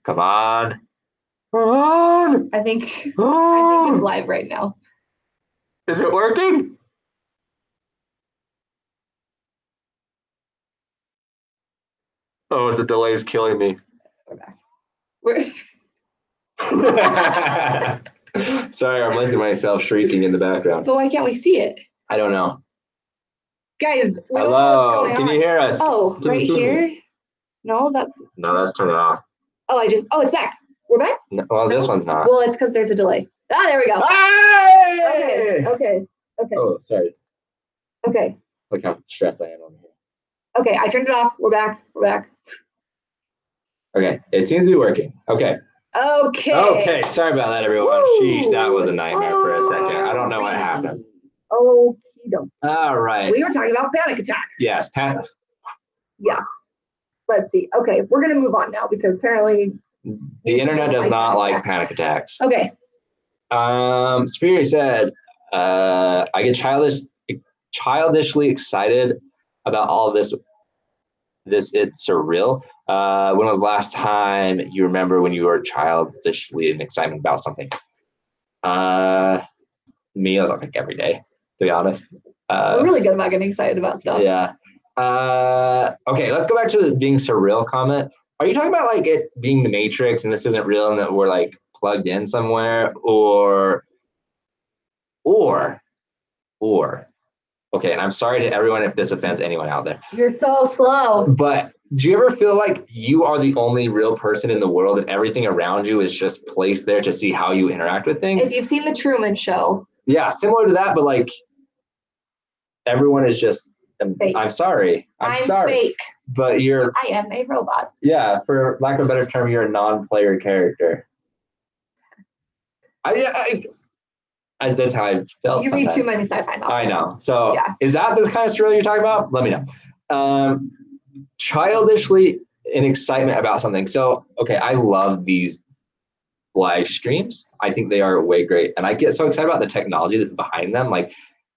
Come on. Come on. I think it's live right now. Is it working? Oh, the delay is killing me. We're back. Sorry, I'm listening to myself shrieking in the background. But why can't we see it? I don't know. Guys, we don't know Hello, what's going can on. you hear us? Oh, Can you right see me? here? No, No, that's turned off. oh, it's back. We're back? No, well, this one's not. Well, it's because there's a delay. Ah, there we go. Hey! Okay. Oh, sorry. Okay. Look how stressed I am over here. Okay, I turned it off. We're back. Okay, it seems to be working. Okay. Okay. Sorry about that, everyone. Woo! Sheesh, that was a nightmare for a second. I don't know what happened. Okie doke. All right. We were talking about panic attacks. Yes, panic. Yeah. Let's see. Okay, we're gonna move on now because apparently The internet does not like panic attacks. Okay. Superior said, I get childishly excited about all of this. It's surreal. When was the last time you remember when you were childishly in excitement about something? Me, I was like every day, to be honest. We're really good about getting excited about stuff. Yeah. Okay, let's go back to the being surreal comment. Are you talking about like it being the Matrix and this isn't real and that we're like plugged in somewhere, or okay, and I'm sorry to everyone if this offends anyone out there. You're so slow. But do you ever feel like you are the only real person in the world and everything around you is just placed there to see how you interact with things? If you've seen The Truman Show. Yeah, similar to that, but like everyone is just fake. I'm sorry. I'm sorry. Fake. But I am a robot. Yeah, for lack of a better term, you're a non-player character. That's how I felt. You read too many sci-fi novels. I know. So yeah. Is that the kind of surreal you're talking about? Let me know. Childishly in excitement about something. So, okay, I love these live streams. I think they are way great. And I get so excited about the technology that's behind them. Like,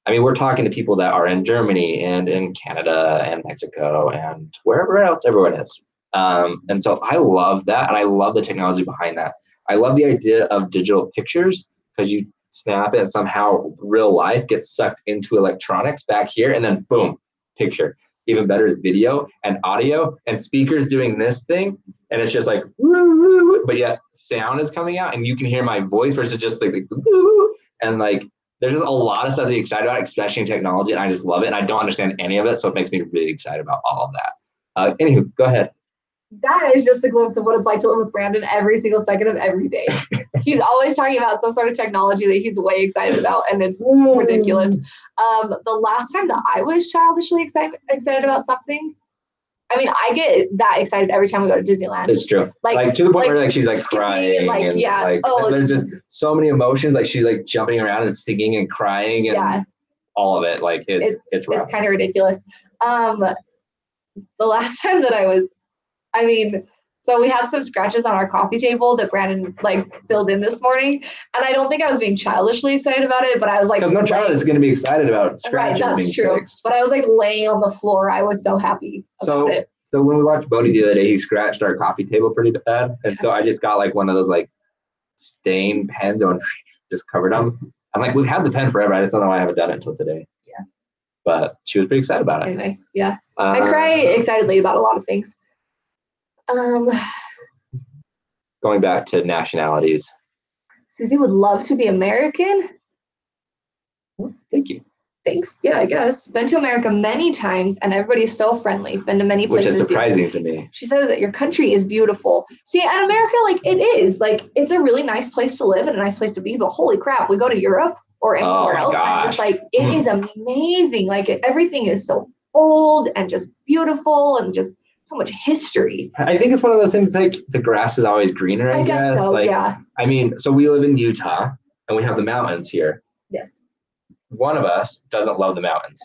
I mean, we're talking to people that are in Germany and in Canada and Mexico and wherever else everyone is. And so I love that. And I love the technology behind that. I love the idea of digital pictures because you snap it and somehow real life gets sucked into electronics back here and then boom, picture. Even better is video and audio and speakers doing this thing. And it's just like, woo, woo, woo, but yet sound is coming out and you can hear my voice versus just like woo, and like, there's just a lot of stuff to be excited about, especially in technology. And I just love it. And I don't understand any of it. So it makes me really excited about all of that. Anywho, go ahead. That is just a glimpse of what it's like to live with Brandon every single second of every day. He's always talking about some sort of technology that he's way excited about, and it's ridiculous. The last time that I was childishly excited about something, I mean, I get that excited every time we go to Disneyland. It's true. Like to the point where like she's like crying and yeah. Like, there's just so many emotions. Like she's like jumping around and singing and crying and all of it. Like it's kind of ridiculous. The last time that so we had some scratches on our coffee table that Brandon like filled in this morning, and I don't think I was being childishly excited about it, but I was like, because no child is going to be excited about scratches being true. fixed. But I was like laying on the floor. I was so happy about it. So when we watched Bodhi the other day, he scratched our coffee table pretty bad, and so I just got like one of those like stain pens and just covered them. I'm like, we've had the pen forever. I just don't know why I haven't done it until today. Yeah. But she was pretty excited about it. Anyway, yeah. I cry excitedly about a lot of things. Going back to nationalities. Susie would love to be American. Thank you. Thanks. Yeah, I guess. Been to America many times, and everybody's so friendly. Been to many places. Which is surprising to me. She says that your country is beautiful. See, and America, like, it is. Like, it's a really nice place to live and a nice place to be, but holy crap, we go to Europe or anywhere else, and I'm just like, it is amazing. Like, everything is so old and just beautiful and just so much history. I think it's one of those things, like, the grass is always greener, I guess. So, like, yeah. I mean, so we live in Utah, and we have the mountains here. Yes. One of us doesn't love the mountains.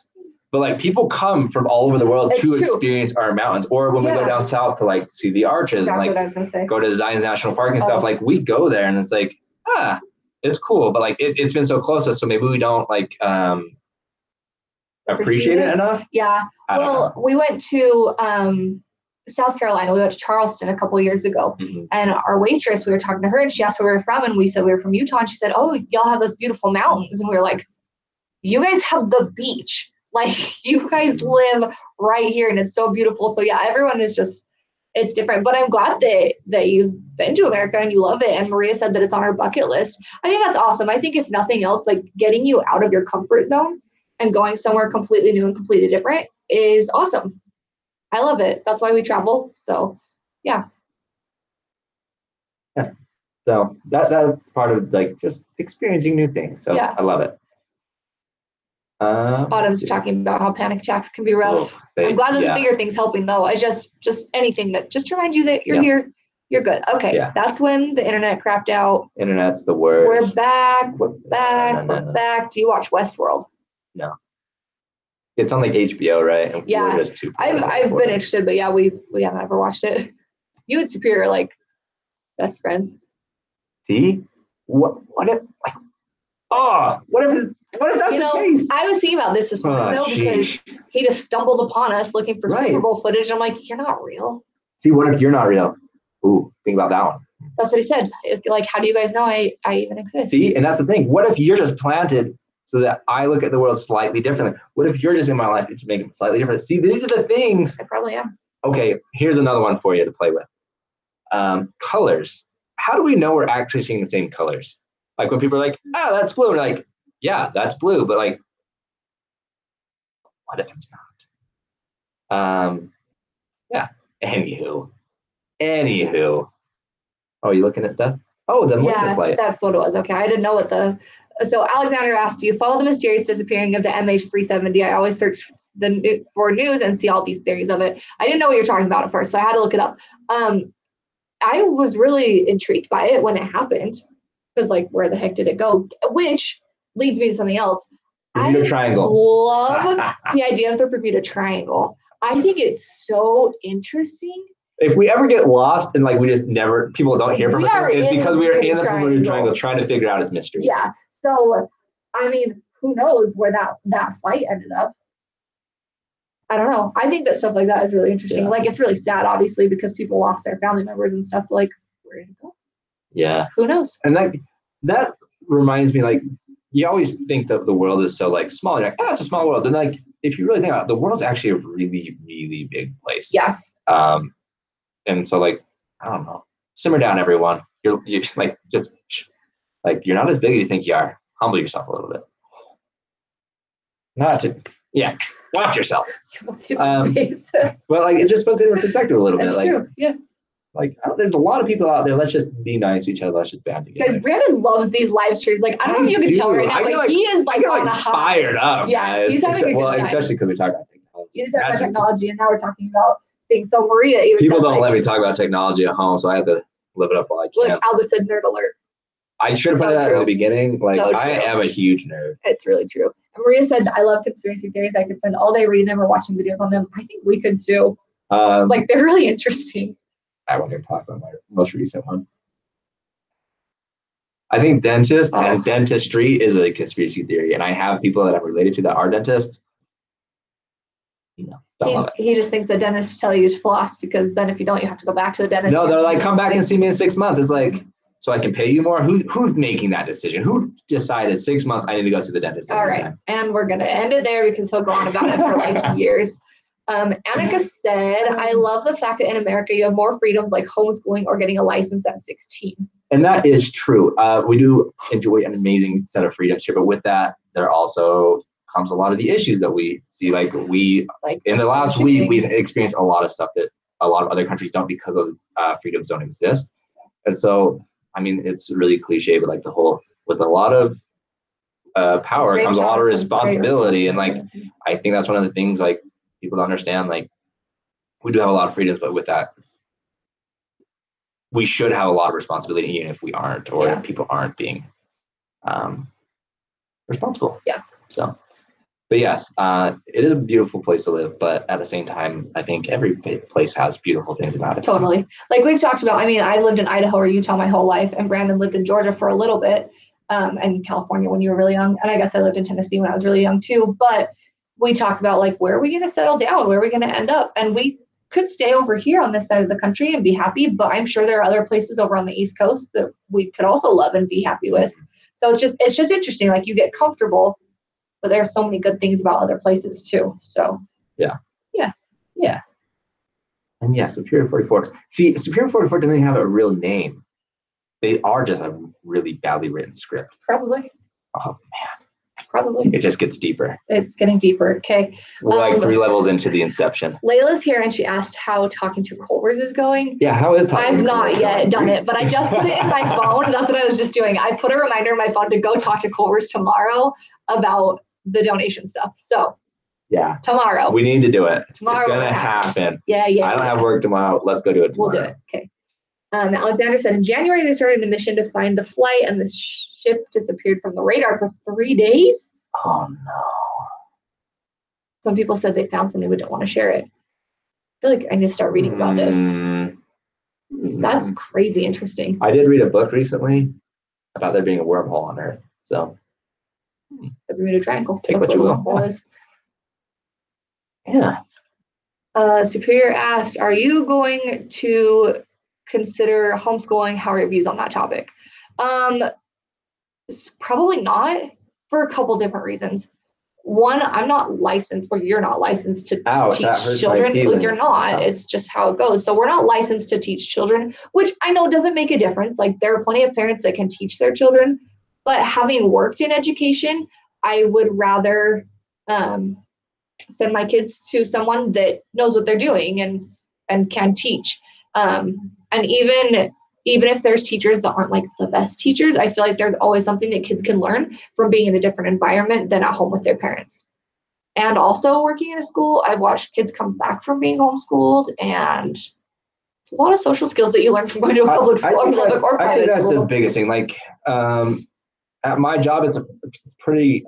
But like people come from all over the world to experience our mountains, or when we go down south to like see the arches and like what I was gonna say. Go to Zion's National Park and stuff. Like we go there and it's like, it's cool, but like it's been so close to us, so maybe we don't like appreciate it enough. Yeah. Well, we went to South Carolina. We went to Charleston a couple of years ago, and our waitress, we were talking to her, and she asked where we were from, and we said we were from Utah, and she said, "Oh, y'all have those beautiful mountains," and we were like, "You guys have the beach. Like, you guys live right here, and it's so beautiful." So yeah, everyone is just, it's different. But I'm glad that you've been to America and you love it. And Maria said that it's on her bucket list. I think that's awesome. I think if nothing else, like getting you out of your comfort zone and going somewhere completely new and completely different is awesome. I love it. That's why we travel. So yeah. Yeah. So that's part of like just experiencing new things. So yeah. I love it. Autumn's talking about how panic attacks can be rough. I'm glad that the bigger thing's helping though. It's just anything that just to remind you that you're here, you're good. Okay. Yeah. That's when the internet crapped out. Internet's the worst. We're back. We're back. Do you watch Westworld? No. It's on like HBO, right? And yeah. We're just I've been interested, but yeah, we haven't ever watched it. You and Superior are like best friends. See? What if like what if that's the case? I was thinking about this morning though, because he just stumbled upon us looking for Super Bowl footage. I'm like, you're not real. See, what if you're not real? Ooh, think about that one. That's what he said. Like, how do you guys know I even exist? See, and that's the thing. What if you're just planted so that I look at the world slightly differently? What if you're just in my life to make it slightly different? See, these are the things. I probably am. Okay, here's another one for you to play with. Colors. How do we know we're actually seeing the same colors? Like when people are like, that's blue. And like, yeah, that's blue. But like, what if it's not? Yeah. Anywho. Oh, you looking at stuff? Oh, the multiplier. Yeah, that's what it was. Okay, I didn't know what So Alexander asked, do you follow the mysterious disappearing of the MH370? I always search for news and see all these theories of it. I didn't know what you were talking about at first, so I had to look it up. I was really intrigued by it when it happened. Because like, where the heck did it go? Which leads me to something else. Bermuda Triangle. Love the idea of the Bermuda Triangle. I think it's so interesting. If we ever get lost and like we just never, people don't hear from us, it's because we are in the Bermuda Triangle trying to figure out its mysteries. Yeah. So, I mean, who knows where that flight ended up? I don't know. I think that stuff like that is really interesting. Yeah. Like, it's really sad, obviously, because people lost their family members and stuff. But like, where did it go? Yeah. Who knows? And that reminds me, like, you always think that the world is so like small. You're like, it's a small world. And like, if you really think about it, the world's actually a really, really big place. Yeah. And so like, I don't know. Simmer down, everyone. You're like, just like, you're not as big as you think you are. Humble yourself a little bit. Watch yourself. But like, it just puts it in perspective a little bit. That's like, true. Yeah. Like, there's a lot of people out there. Let's just be nice to each other. Let's just band together. Because Brandon loves these live streams. Like, I don't know if you can tell right now, but he is like on a high. Fired up. Yeah, guys. He's having a good time. Especially because we talk about technology. You talk about technology, and now we're talking about things. So Maria, even people don't let me talk about technology at home, so I have to live it up while I can. Like Alba said, nerd alert. I should have put that in the begining. Like, I am a huge nerd. It's really true. And Maria said, I love conspiracy theories. I could spend all day reading them or watching videos on them. I think we could too. Like, they're really interesting. I won't even talk about my most recent one. I think dentist and dentistry is a conspiracy theory. And I have people that I'm related to that are dentists. Don't love it. He just thinks that dentists tell you to floss because then if you don't, you have to go back to the dentist. No, they're like, come back and see me in 6 months. It's like, so I can pay you more? Who's making that decision? Who decided 6 months I need to go see the dentist? All right. And we're going to end it there because he'll go on about it for like years. Annika said, I love the fact that in America you have more freedoms like homeschooling or getting a license at 16. And that is true. We do enjoy an amazing set of freedoms here, but with that, there also comes a lot of the issues that we see. Like in the last week, we've experienced a lot of stuff that a lot of other countries don't because those freedoms don't exist. And so, I mean, it's really cliche, but like with a lot of power comes a lot of responsibility. And like, I think that's one of the things like people don't understand. Like, we do have a lot of freedoms, but with that, we should have a lot of responsibility, even if we aren't, or if people aren't being responsible. Yeah. So, but yes, it is a beautiful place to live, but at the same time, I think every place has beautiful things about it. Totally. Like we've talked about, I mean, I've lived in Idaho or Utah my whole life, and Brandon lived in Georgia for a little bit, and California when you were really young. And I guess I lived in Tennessee when I was really young too. But we talked about like, where are we going to settle down? Where are we going to end up? And we could stay over here on this side of the country and be happy, but I'm sure there are other places over on the East Coast that we could also love and be happy with. So it's just interesting. Like, you get comfortable, but there are so many good things about other places too. So yeah. And yeah, Superior 44. See, Superior 44 doesn't even have a real name. They are just a really badly written script. Probably. Oh man. Probably. It just gets deeper. It's getting deeper. Okay. We're like 3 levels into the inception. Layla's here and she asked how Talking to Culvers is going. Yeah, how is Talking to Culvers? I've not yet done it, but I just put it in my phone. That's what I was just doing. I put a reminder in my phone to go talk to Culvers tomorrow about the donation stuff. So yeah, tomorrow. We need to do it. Tomorrow. It's going to happen. Yeah. I don't have work tomorrow. Let's go do it tomorrow. We'll do it. Okay. Alexander said in January they started a mission to find the flight, and the ship disappeared from the radar for 3 days. Oh no. Some people said they found something but didn't want to share it. I feel like I need to start reading about this. That's crazy interesting. I did read a book recently about there being a wormhole on Earth. So the Bermuda Triangle. Take what you will. Yeah. Superior asked, are you going to consider homeschooling? How are your views on that topic? Probably not, for a couple different reasons. One, I'm not licensed, or you're not licensed to teach children. You're not. It's just how it goes. So we're not licensed to teach children, which I know doesn't make a difference. Like, there are plenty of parents that can teach their children, but having worked in education, I would rather send my kids to someone that knows what they're doing and can teach. And even if there's teachers that aren't like the best teachers, I feel like there's always something that kids can learn from being in a different environment than at home with their parents. And also working in a school, I've watched kids come back from being homeschooled, and a lot of social skills that you learn from going to a public school or private school. I think that's the biggest thing. Like, at my job, it's a pretty,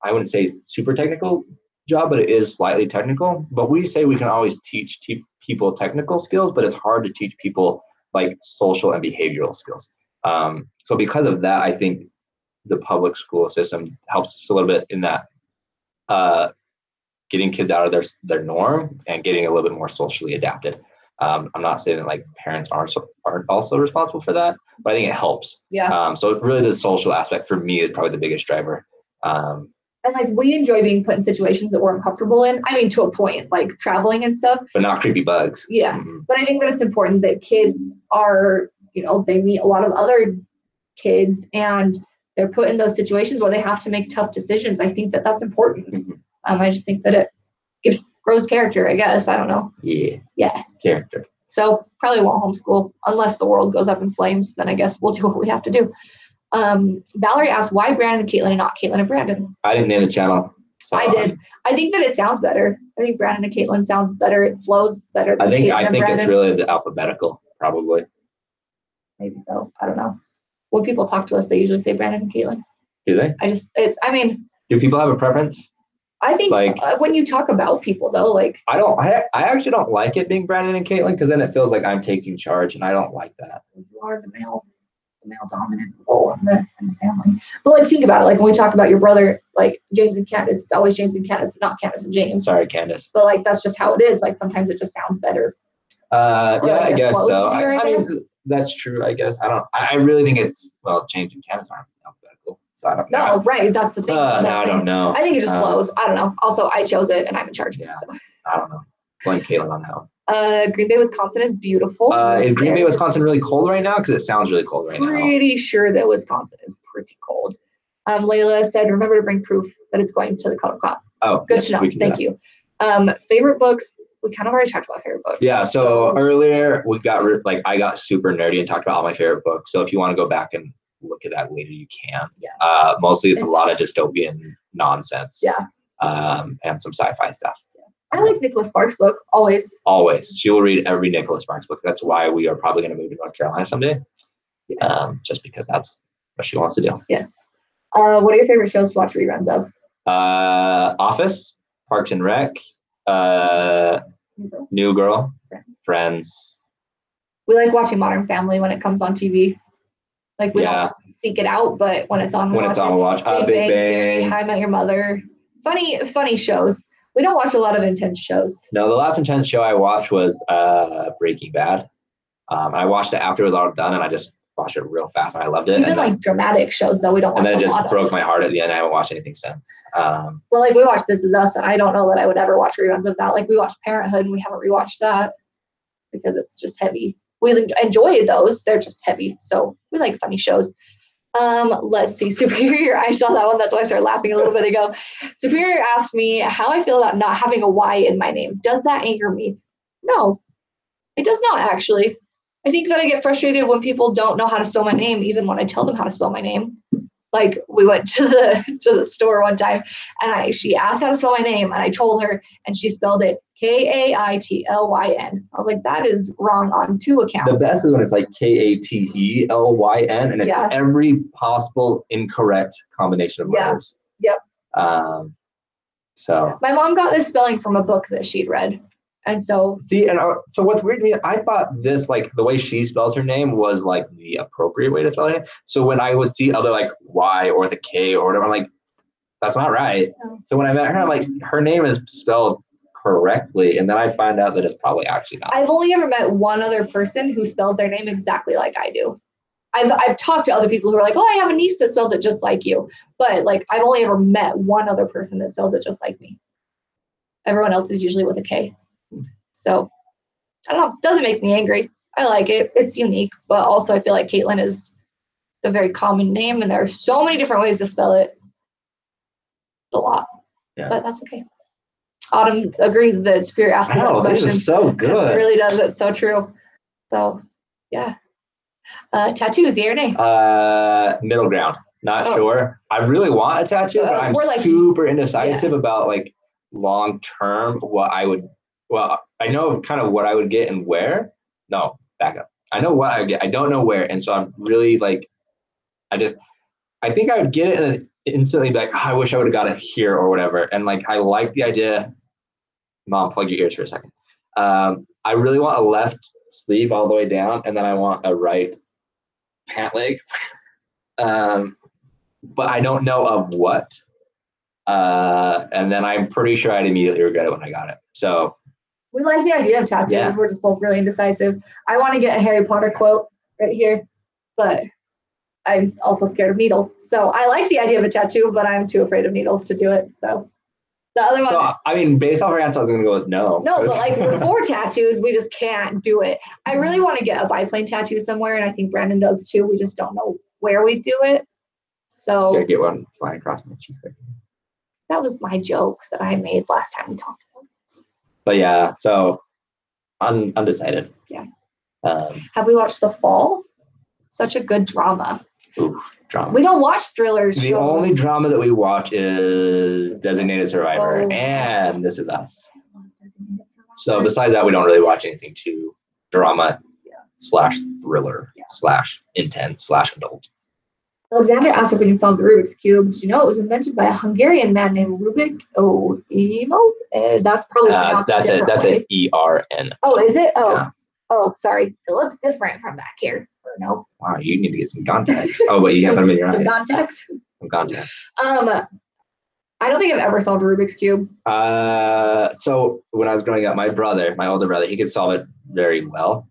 I wouldn't say super technical job, but it is slightly technical. But we say we can always teach people technical skills, but it's hard to teach people like social and behavioral skills. So because of that, I think the public school system helps us a little bit in that getting kids out of their norm and getting a little bit more socially adapted. I'm not saying that like parents aren't also responsible for that, but I think it helps. Yeah. So really the social aspect for me is probably the biggest driver. And like, we enjoy being put in situations that we're uncomfortable in. I mean, to a point, like traveling and stuff. But not creepy bugs. Yeah. Mm-hmm. But I think that it's important that kids are, they meet a lot of other kids and they're put in those situations where they have to make tough decisions. I think that that's important. Mm-hmm. I just think that it grows character, I guess. I don't know. Yeah. Character. So probably won't homeschool unless the world goes up in flames. Then I guess we'll do what we have to do. Valerie asked, why Brandon and Caitlin and not Caitlin and Brandon? I didn't name the channel. So I did. I think that it sounds better. I think Brandon and Caitlin sounds better. It flows better than Caitlin I and think Brandon. It's really the alphabetical, probably. Maybe so. I don't know. When people talk to us, they usually say Brandon and Caitlin. Do they? Do people have a preference? I think when you talk about people though, like I actually don't like it being Brandon and Caitlin, because then it feels like I'm taking charge, and I don't like that. You are the male dominant role in the family. But like, think about it. Like, when we talk about your brother, like James and Candace, it's always James and Candace. It's not Candace and James. Sorry, Candace. But like, that's just how it is. Like, sometimes it just sounds better. I guess so. I mean, that's true. I guess I really think it's James and Candace aren't alphabetical, so I don't know. No, right. That's the thing. I don't know. I think it just flows. I don't know. Also, I chose it and I'm in charge. Yeah. So. I don't know. Blame Caitlin on that one. Green Bay, Wisconsin is beautiful. Is Green Bay, Wisconsin really cold right now? Because it sounds really cold right now. Pretty sure that Wisconsin is pretty cold. Layla said, remember to bring proof that it's going to the cuddle class. Oh, Good yes, to know. we can do Thank that. you. Favorite books. We kind of already talked about favorite books. Yeah. So earlier we got I got super nerdy and talked about all my favorite books. So if you want to go back and look at that later, you can. Yeah. Mostly it's a lot of dystopian nonsense. Yeah. And some sci-fi stuff. I like Nicholas Sparks' book, always. Always. She will read every Nicholas Sparks book. That's why we are probably going to move to North Carolina someday. Yeah. Just because that's what she wants to do. Yes. What are your favorite shows to watch reruns of? Office, Parks and Rec, New Girl, Friends. We like watching Modern Family when it comes on TV. Like we don't seek it out, but when it's on, we'll watch. Big Bang, How I Met Your Mother. Funny shows. We don't watch a lot of intense shows. No, the last intense show I watched was Breaking Bad. I watched it after it was all done, and I just watched it real fast, and I loved it. Even like dramatic shows, though, we don't watch. And then it just broke my heart at the end. I haven't watched anything since. Well, like we watched This Is Us, and I don't know that I would ever watch reruns of that. Like we watched Parenthood, and we haven't rewatched that because it's just heavy. We enjoy those; they're just heavy. So we like funny shows. Let's see. Superior, I saw that one. That's why I started laughing a little bit ago. Superior asked me how I feel about not having a Y in my name. Does that anger me? No, it does not actually. I think that I get frustrated when people don't know how to spell my name, even when I tell them how to spell my name. Like we went to the store one time, and she asked how to spell my name, and I told her, and she spelled it Kaitlyn. I was like, that is wrong on 2 accounts. The best is when it's like Katelyn, and it's every possible incorrect combination of letters. Yep. So my mom got this spelling from a book that she'd read. And so so what's weird to me, I thought this, like the way she spells her name was like the appropriate way to spell it. So when I would see other like Y or the K or whatever, I'm like, that's not right. No. So when I met her, I'm like, her name is spelled correctly, and then I find out that it's probably actually not. I've only ever met one other person who spells their name exactly like I do. I've talked to other people who are like, oh, I have a niece that spells it just like you. But like I've only ever met one other person that spells it just like me. Everyone else is usually with a K. So, I don't know. It doesn't make me angry. I like it. It's unique. But also, I feel like Kaitlyn is a very common name, and there are so many different ways to spell it. It's a lot. Yeah. But that's okay. Autumn agrees that Superior asked the best question. This is so good. It really does. It's so true. So, yeah. Tattoos, yay or nay? Middle ground. Not sure. I really want a tattoo, but I'm super indecisive about like long term what I would. Well, I know kind of what I would get and where. No, back up. I know what I would get. I don't know where. And so I'm really like, I think I would get it and then instantly be like, oh, I wish I would have got it here or whatever. And like, I like the idea. Mom, plug your ears for a second. I really want a left sleeve all the way down, and then I want a right pant leg. But I don't know of what. And then I'm pretty sure I'd immediately regret it when I got it. So. We like the idea of tattoos. Yeah. We're just both really indecisive. I want to get a Harry Potter quote right here, but I'm also scared of needles. So I like the idea of a tattoo, but I'm too afraid of needles to do it. So the other one. So, I mean, based off her answer, I was going to go with no. No, but like before tattoos, we just can't do it. I really want to get a biplane tattoo somewhere, and I think Brandon does too. We just don't know where we do it. So. You gotta get one flying across my cheek. That was my joke that I made last time we talked about this. But yeah, so undecided. Yeah. Have we watched The Fall? Such a good drama. Oof, drama. We don't watch thrillers. The only drama that we watch is Designated Survivor and This Is Us. So besides that, we don't really watch anything too drama / thriller / intense / adult. Alexander asked if we can solve the Rubik's Cube. Did you know it was invented by a Hungarian man named Rubik Emo? That's probably pronounced that's an ERN. Oh, is it? Oh, yeah. Oh, sorry. It looks different from back here. Or no? Wow, you need to get some contacts. Oh, but you have them in your eyes. Some contacts. Some contacts. I don't think I've ever solved a Rubik's Cube. So when I was growing up, my older brother, he could solve it very well.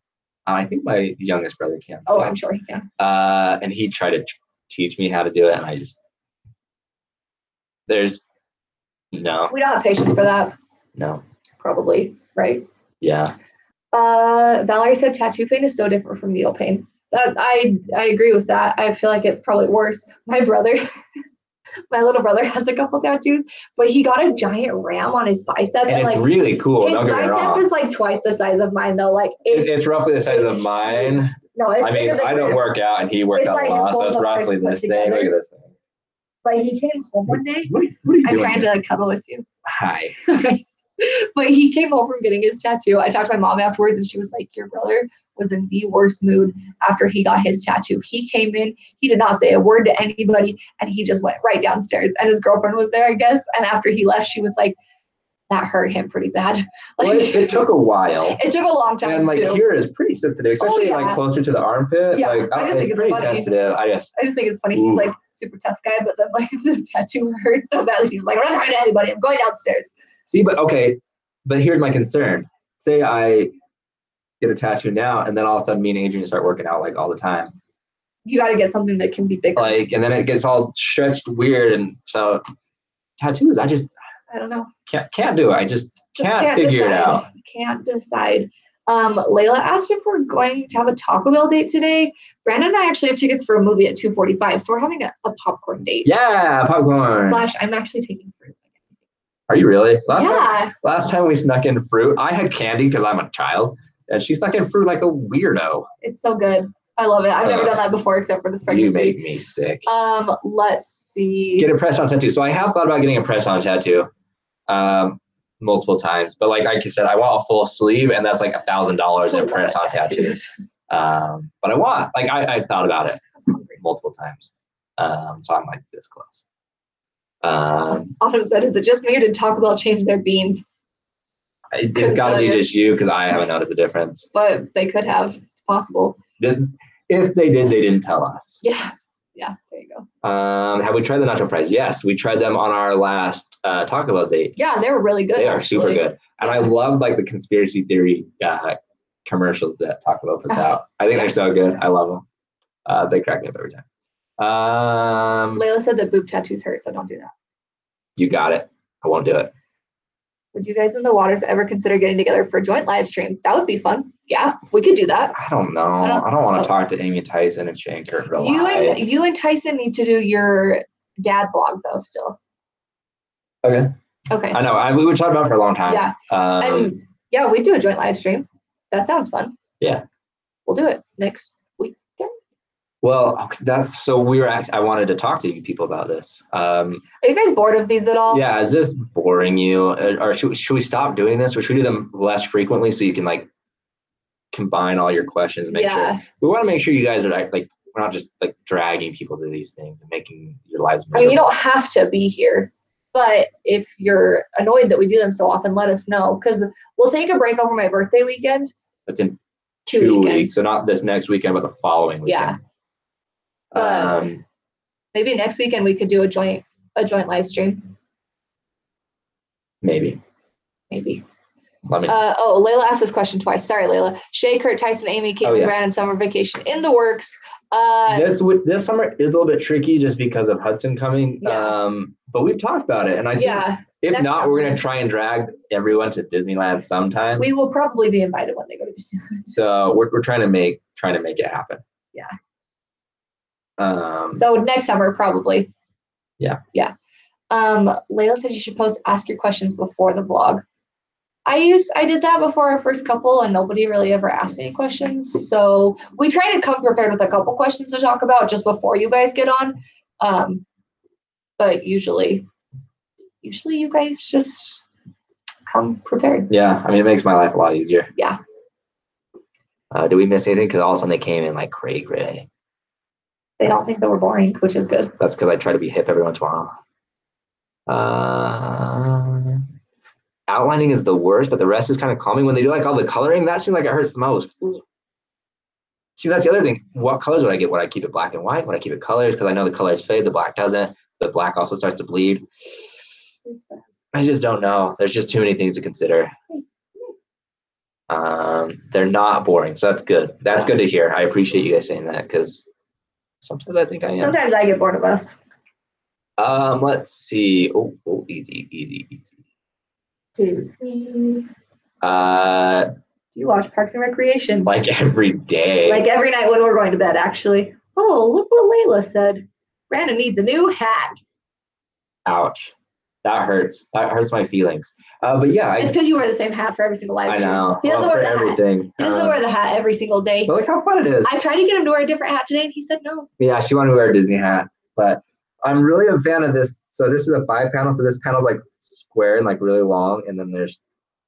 I think my youngest brother can. Oh, I'm sure he can. And he tried to teach me how to do it, and no. We don't have patience for that. No. Probably, right? Yeah. Valerie said tattoo pain is so different from needle pain. I agree with that. I feel like it's probably worse. My brother My little brother has a couple tattoos, but he got a giant ram on his bicep. And it's like really cool. his Don't get me bicep wrong. is like twice the size of mine, though. Like It's roughly the size of mine. Huge. No, it's I mean, bigger than I don't Graham. work out, and he works It's out like a lot, so both it's of ours roughly put this thing. together. Look at this thing. But he came home one day. What are you I'm doing trying here? to cuddle with you. Hi. Okay. But he came home from getting his tattoo. I talked to my mom afterwards, and she was like, your brother was in the worst mood after he got his tattoo. He came in, he did not say a word to anybody, and he just went right downstairs. And his girlfriend was there, I guess. And after he left, she was like, that hurt him pretty bad. Like, Well, it took a while. It took a long time. And like too. here is pretty sensitive, especially like closer to the armpit. Yeah, like I just think it's pretty funny. sensitive. I just think it's funny. He's like super tough guy, but then like the tattoo hurt so bad that he was like, I'm not talking to anybody. I'm going downstairs. See, but here's my concern. Say I get a tattoo now, and then all of a sudden me and Adrian start working out like all the time. You got to get something that can be bigger. Like, and then it gets all stretched weird, and so tattoos, I don't know. Can't do it. I just can't figure it out. Can't decide. Layla asked if we're going to have a Taco Bell date today. Brandon and I actually have tickets for a movie at 2:45, so we're having a popcorn date. Yeah, popcorn. / I'm actually taking fruit. Are you really? Yeah. Last time we snuck in fruit, I had candy because I'm a child, and she snuck in fruit like a weirdo. It's so good. I love it. I've never done that before except for this pregnancy. You make me sick. Let's see. Get a press-on tattoo. So I have thought about getting a press-on tattoo multiple times, but like I said, I want a full sleeve, and that's like $1,000 in press-on tattoos. But I thought about it multiple times. So I'm like this close. Autumn said, is it just me or did Taco Bell change their beans? It's got to be just you because I haven't noticed a difference. But they could have. Possible. If they did, they didn't tell us. Yeah, there you go. Have we tried the nacho fries? Yes, we tried them on our last Taco Bell date. Yeah, they were really good. They are super good. And I love like the conspiracy theory commercials that Taco Bell puts out. I think they're so good. I love them. They crack me up every time. Layla said that boob tattoos hurt, so don't do that. You got it. I won't do it. Would you guys in the waters ever consider getting together for a joint live stream? That would be fun. Yeah, we could do that. I don't know. I don't want to talk to Amy Tyson and Shanker for a while. You and Tyson need to do your dad vlog though still. Okay. I know. We would talk about it for a long time. Yeah. And yeah, we do a joint live stream. That sounds fun. Yeah. We'll do it next weekend. Well, I wanted to talk to you people about this. Are you guys bored of these at all? Yeah. Is this boring you? Or should we stop doing this? Or should we do them less frequently so you can like combine all your questions and make sure we want to make sure you guys are like we're not just like dragging people to these things and making your lives miserable. I mean, you don't have to be here, but if you're annoyed that we do them so often, let us know because we'll take a break over my birthday weekend. That's in 2 weeks, so not this next weekend, but the following weekend. Yeah. Maybe next weekend we could do a joint live stream. Maybe. Layla asked this question twice. Sorry, Layla. Shay, Kurt, Tyson, Amy, Caitlin, Brandon, summer vacation in the works. This summer is a little bit tricky just because of Hudson coming. Yeah. But we've talked about it, and I think if not, we're gonna try and drag everyone to Disneyland sometime. We will probably be invited when they go to Disneyland. So we're trying to make it happen. Yeah. So next summer probably. Yeah. Layla said you should ask your questions before the vlog. I did that before our first couple and nobody really ever asked any questions. So we try to come prepared with a couple questions to talk about just before you guys get on. But usually you guys just come prepared. Yeah. I mean, it makes my life a lot easier. Yeah. Did we miss anything? Because all of a sudden they came in like cray. They don't think that we're boring, which is good. That's because I try to be hip every once in a while. Outlining is the worst, but the rest is kind of calming. When they do like all the coloring, that seems like it hurts the most. See, that's the other thing. What colors would I get? Would I keep it black and white? Would I keep it colors? Because I know the colors fade, the black doesn't. The black also starts to bleed. I just don't know. There's just too many things to consider. They're not boring, so that's good. That's good to hear. I appreciate you guys saying that because sometimes I think I am. Sometimes I get bored of us. Let's see. Oh, easy. Do you watch Parks and Recreation? Like every day. Like every night when we're going to bed, actually. Oh, look what Layla said. Brandon needs a new hat. Ouch. That hurts. That hurts my feelings. But yeah, It's because you wear the same hat for every single live I stream. know. He doesn't Well, wear for the hat. everything. He doesn't wear the hat every single day. But look how fun it is. I tried to get him to wear a different hat today, and he said no. Yeah, she wanted to wear a Disney hat, but I'm really a fan of this. So this is a 5-panel. So this panel's like square and like really long, and then there's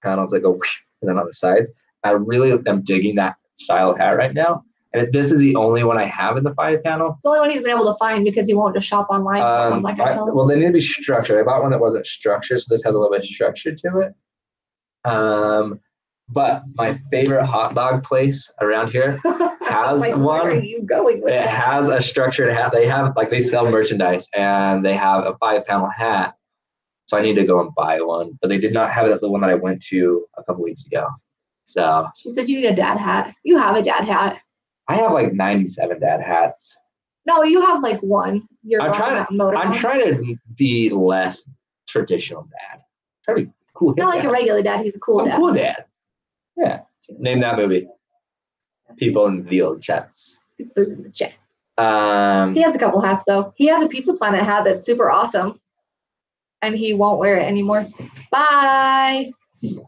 panels that go whoosh, and then on the sides. I really am digging that style of hat right now. And this is the only one I have in the 5-panel. It's the only one he's been able to find because he won't just shop online for one like I tell him. Well, they need to be structured. I bought one that wasn't structured, so this has a little bit of structure to it. But my favorite hot dog place around here has like, one. Where are you going with it that? has a structured hat. They have they sell merchandise, and they have a 5-panel hat. So I need to go and buy one, but they did not have it at the one that I went to a couple weeks ago. So she said you need a dad hat. You have a dad hat. I have like 97 dad hats. No, you have like one. I'm trying to be less traditional dad. Try to be cool. He's not like a regular dad. He's a cool dad. Cool dad. Yeah. Name that movie. People in the chats. People in the chat. He has a couple hats though. He has a Pizza Planet hat that's super awesome, and he won't wear it anymore. Bye. See ya.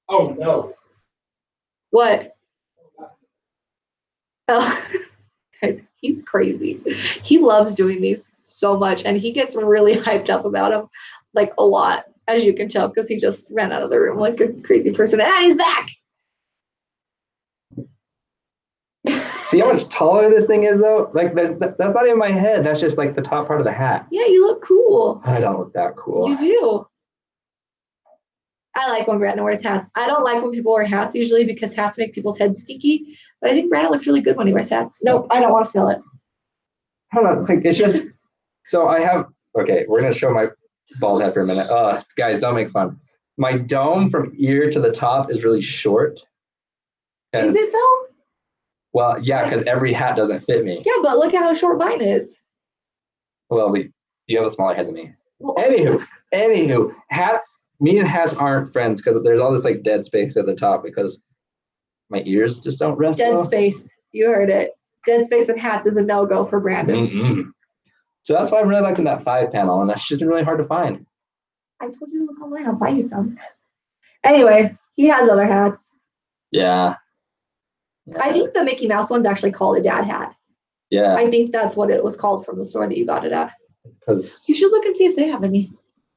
Oh no. What? Oh, guys, he's crazy. He loves doing these so much, and he gets really hyped up about them, like a lot, as you can tell, because he just ran out of the room like a crazy person. And he's back. See how much taller this thing is, though? Like, that's not even my head. That's just like the top part of the hat. Yeah, you look cool. I don't look that cool. You do. I like when Brandon wears hats. I don't like when people wear hats usually because hats make people's heads stinky. But I think Brandon looks really good when he wears hats. Nope, I don't want to smell it. I don't know. Like, it's just. So I have. Okay, we're gonna show my bald head for a minute. Guys, don't make fun. My dome from ear to the top is really short. Is it though? Well, yeah, because every hat doesn't fit me. Yeah, but look at how short mine is. Well, you have a smaller head than me. Well, Anywho, hats. Me and hats aren't friends because there's all this like dead space at the top because my ears just don't rest dead well. Space. You heard it. Dead space and hats is a no-go for Brandon. Mm-mm. So that's why I'm really liking that 5-panel, and that's just been really hard to find. I told you to look online. I'll buy you some. Anyway, he has other hats. Yeah. I think the Mickey Mouse one's actually called a dad hat. Yeah. I think that's what it was called from the store that you got it at. Because you should look and see if they have any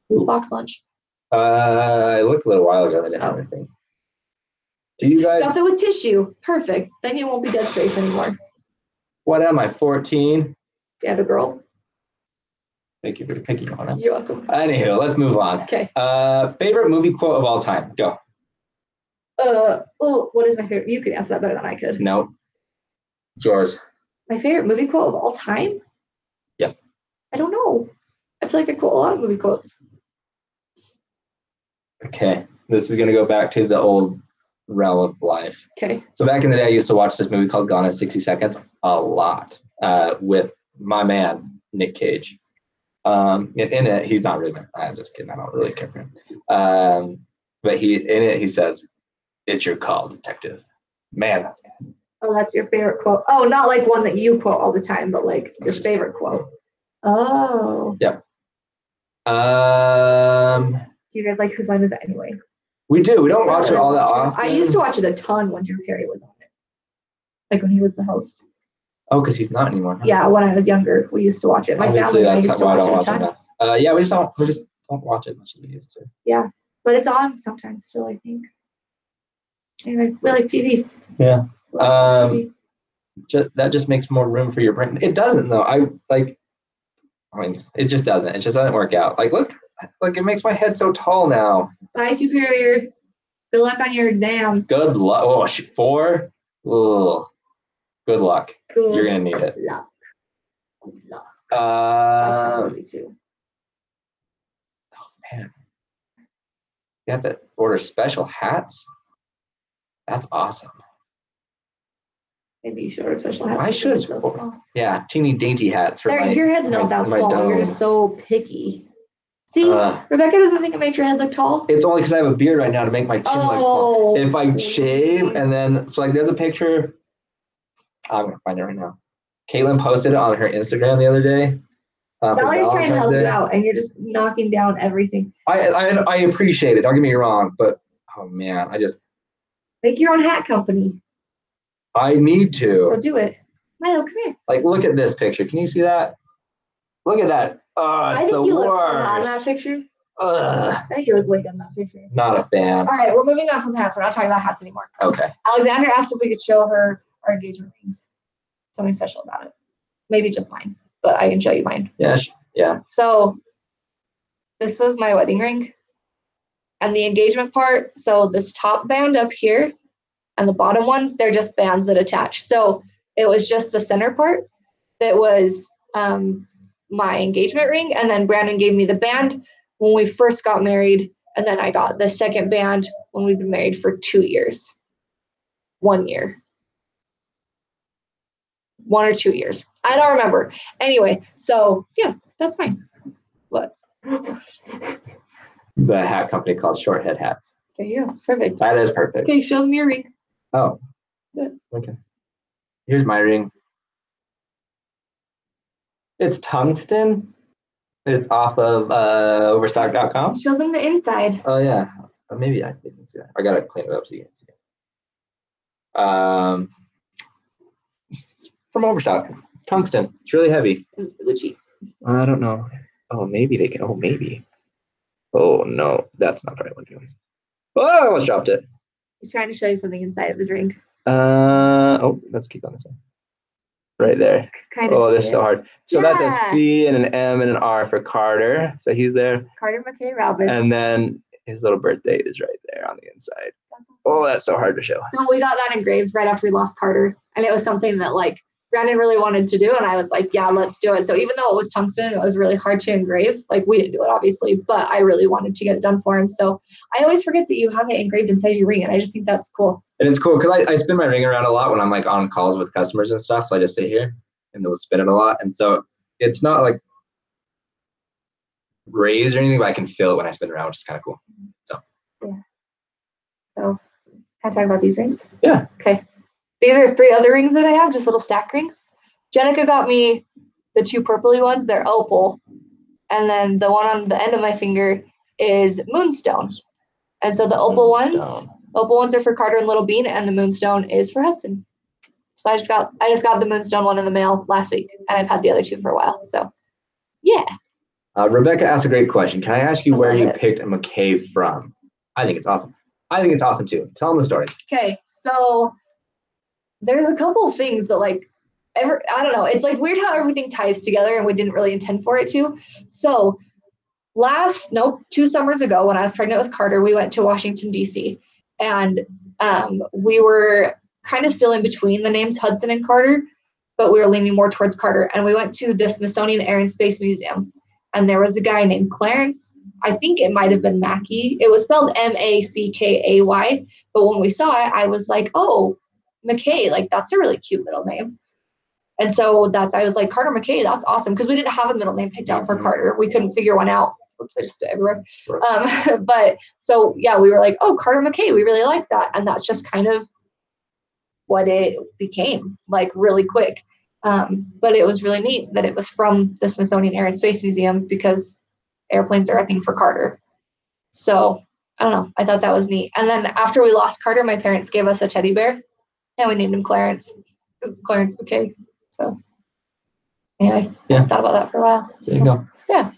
box lunch. I looked a little while ago. They didn't have anything. Do you guys stuff it with tissue? Perfect. Then you won't be dead space anymore. What am I? 14. And a girl. Thank you for picking on it. You're welcome. Anywho, let's move on. Okay. Favorite movie quote of all time? Go. What is my favorite? You could answer that better than I could. No. It's yours. My favorite movie quote of all time? Yep. I don't know. I feel like I quote a lot of movie quotes. Okay. This is going to go back to the old realm of life. Okay. So back in the day, I used to watch this movie called Gone in 60 Seconds a lot with my man, Nick Cage. In it, he's not really, I was just kidding. I don't really care for him. But in it, he says, "It's your call, detective." Man, that's good. Oh, that's your favorite quote. Oh, not like one that you quote all the time, but like your favorite quote. Oh. Yep. Do you guys like Whose Line Is It Anyway? We do. We don't watch it all that often. I used to watch it a ton when Drew Carey was on it. Like when he was the host. Oh, because he's not anymore. Huh? Yeah, when I was younger, we used to watch it. My Obviously, family and I that's used to why I watch don't it a watch ton. it now. Yeah, we just don't watch it much as we used to. Yeah, but it's on sometimes still, I think. Anyway, we like TV. Yeah. TV. That just makes more room for your brain. It doesn't though. It just doesn't. It just doesn't work out. Like, look, it makes my head so tall now. Bye, Superior. Good luck on your exams. Good luck. Oh, 4. Oh, good luck. Good You're gonna need it. luck. Good luck. That's really too. Oh man, you have to order special hats. That's awesome. Maybe you should order special hats. I should. So small. Yeah, teeny dainty hats for Your head's not that small. dome. You're just so picky. See, Rebecca doesn't think it makes your head look tall. It's only because I have a beard right now to make my chin look tall. If I shave and then there's a picture. I'm gonna find it right now. Caitlin posted it on her Instagram the other day. For Valerie's trying to Valentine's help Day. you out, and you're just knocking down everything. I appreciate it. Don't get me wrong, but oh man, Make your own hat company. I need So to. do it. Milo, come here. Like, look at this picture. Can you see that? Look at that. Oh, I it's think the you look so hot in that worst. picture. Ugh, I think you look way good in that picture. not a fan. All right, we're moving on from hats. We're not talking about hats anymore. Okay. Alexander asked if we could show her our engagement rings. Something special about it. Maybe just mine, but I can show you mine. Yeah. Yeah. So this was my wedding ring. And the engagement part, so this top band up here and the bottom one, they're just bands that attach. So it was just the center part that was my engagement ring. And then Brandon gave me the band when we first got married. And then I got the second band when we've been married for 2 years. 1 year. 1 or 2 years. I don't remember. Anyway, so yeah, that's fine. What? The hat company called Short Head Hats. There you go. It's perfect. That is perfect. Okay, show them your ring. Oh. Good. Okay. Here's my ring. It's tungsten. It's off of overstock.com. Show them the inside. Oh yeah. Maybe I can see that. I gotta clean it up so you can see it. It's from Overstock. Tungsten. It's really heavy. It's really cheap. I don't know. Oh, maybe they can. Oh, maybe. Oh no, that's not the right one. Oh, I almost dropped it. He's trying to show you something inside of his ring. Oh, let's keep on this one. Right there. Kind of. Oh, this is so hard. So that's a Yeah. C and an M and an R for Carter. So he's there. Carter McKay Robbins. And then his little birthday is right there on the inside. That's awesome. Oh, that's so hard to show. So we got that engraved right after we lost Carter. And it was something that like Brandon really wanted to do. And I was like, yeah, let's do it. So even though it was tungsten, it was really hard to engrave. Like we didn't do it obviously, but I really wanted to get it done for him. So I always forget that you have it engraved inside your ring. And I just think that's cool. And it's cool because I spin my ring around a lot when I'm like on calls with customers and stuff. So I just sit here and they'll spin it a lot. And so it's not like raised or anything, but I can feel it when I spin around, which is kind of cool. So yeah. So can I talk about these rings? Yeah. Okay. These are 3 other rings that I have, just little stack rings. Jenica got me the 2 purpley ones. They're opal. And then the one on the end of my finger is moonstone. And so the opal ones are for Carter and Little Bean, and the moonstone is for Hudson. So I just got the moonstone one in the mail last week, and I've had the other 2 for a while. So yeah. Rebecca asked a great question. Can I ask you where you it. picked a McKay from? I think it's awesome. I think it's awesome too. Tell them the story. Okay, so there's a couple of things that I don't know. It's like weird how everything ties together and we didn't really intend for it to. So 2 summers ago when I was pregnant with Carter, we went to Washington, D.C. And we were kind of still in between the names Hudson and Carter, but we were leaning more towards Carter. And we went to the Smithsonian Air and Space Museum. And there was a guy named Clarence. I think it might have been Mackey. It was spelled Mackay. But when we saw it, I was like, oh, McKay, like that's a really cute middle name. And so I was like, Carter McKay, that's awesome. Because we didn't have a middle name picked out for Carter. We couldn't figure one out. Oops, I just spit everywhere. But so, yeah, we were like, oh, Carter McKay, we really like that. And that's just kind of what it became, like really quick. But it was really neat that it was from the Smithsonian Air and Space Museum because airplanes are a thing for Carter. So I don't know. I thought that was neat. And then after we lost Carter, my parents gave us a teddy bear and we named him Clarence. It was Clarence McKay. So anyway, yeah. I thought about that for a while. There you go. Yeah.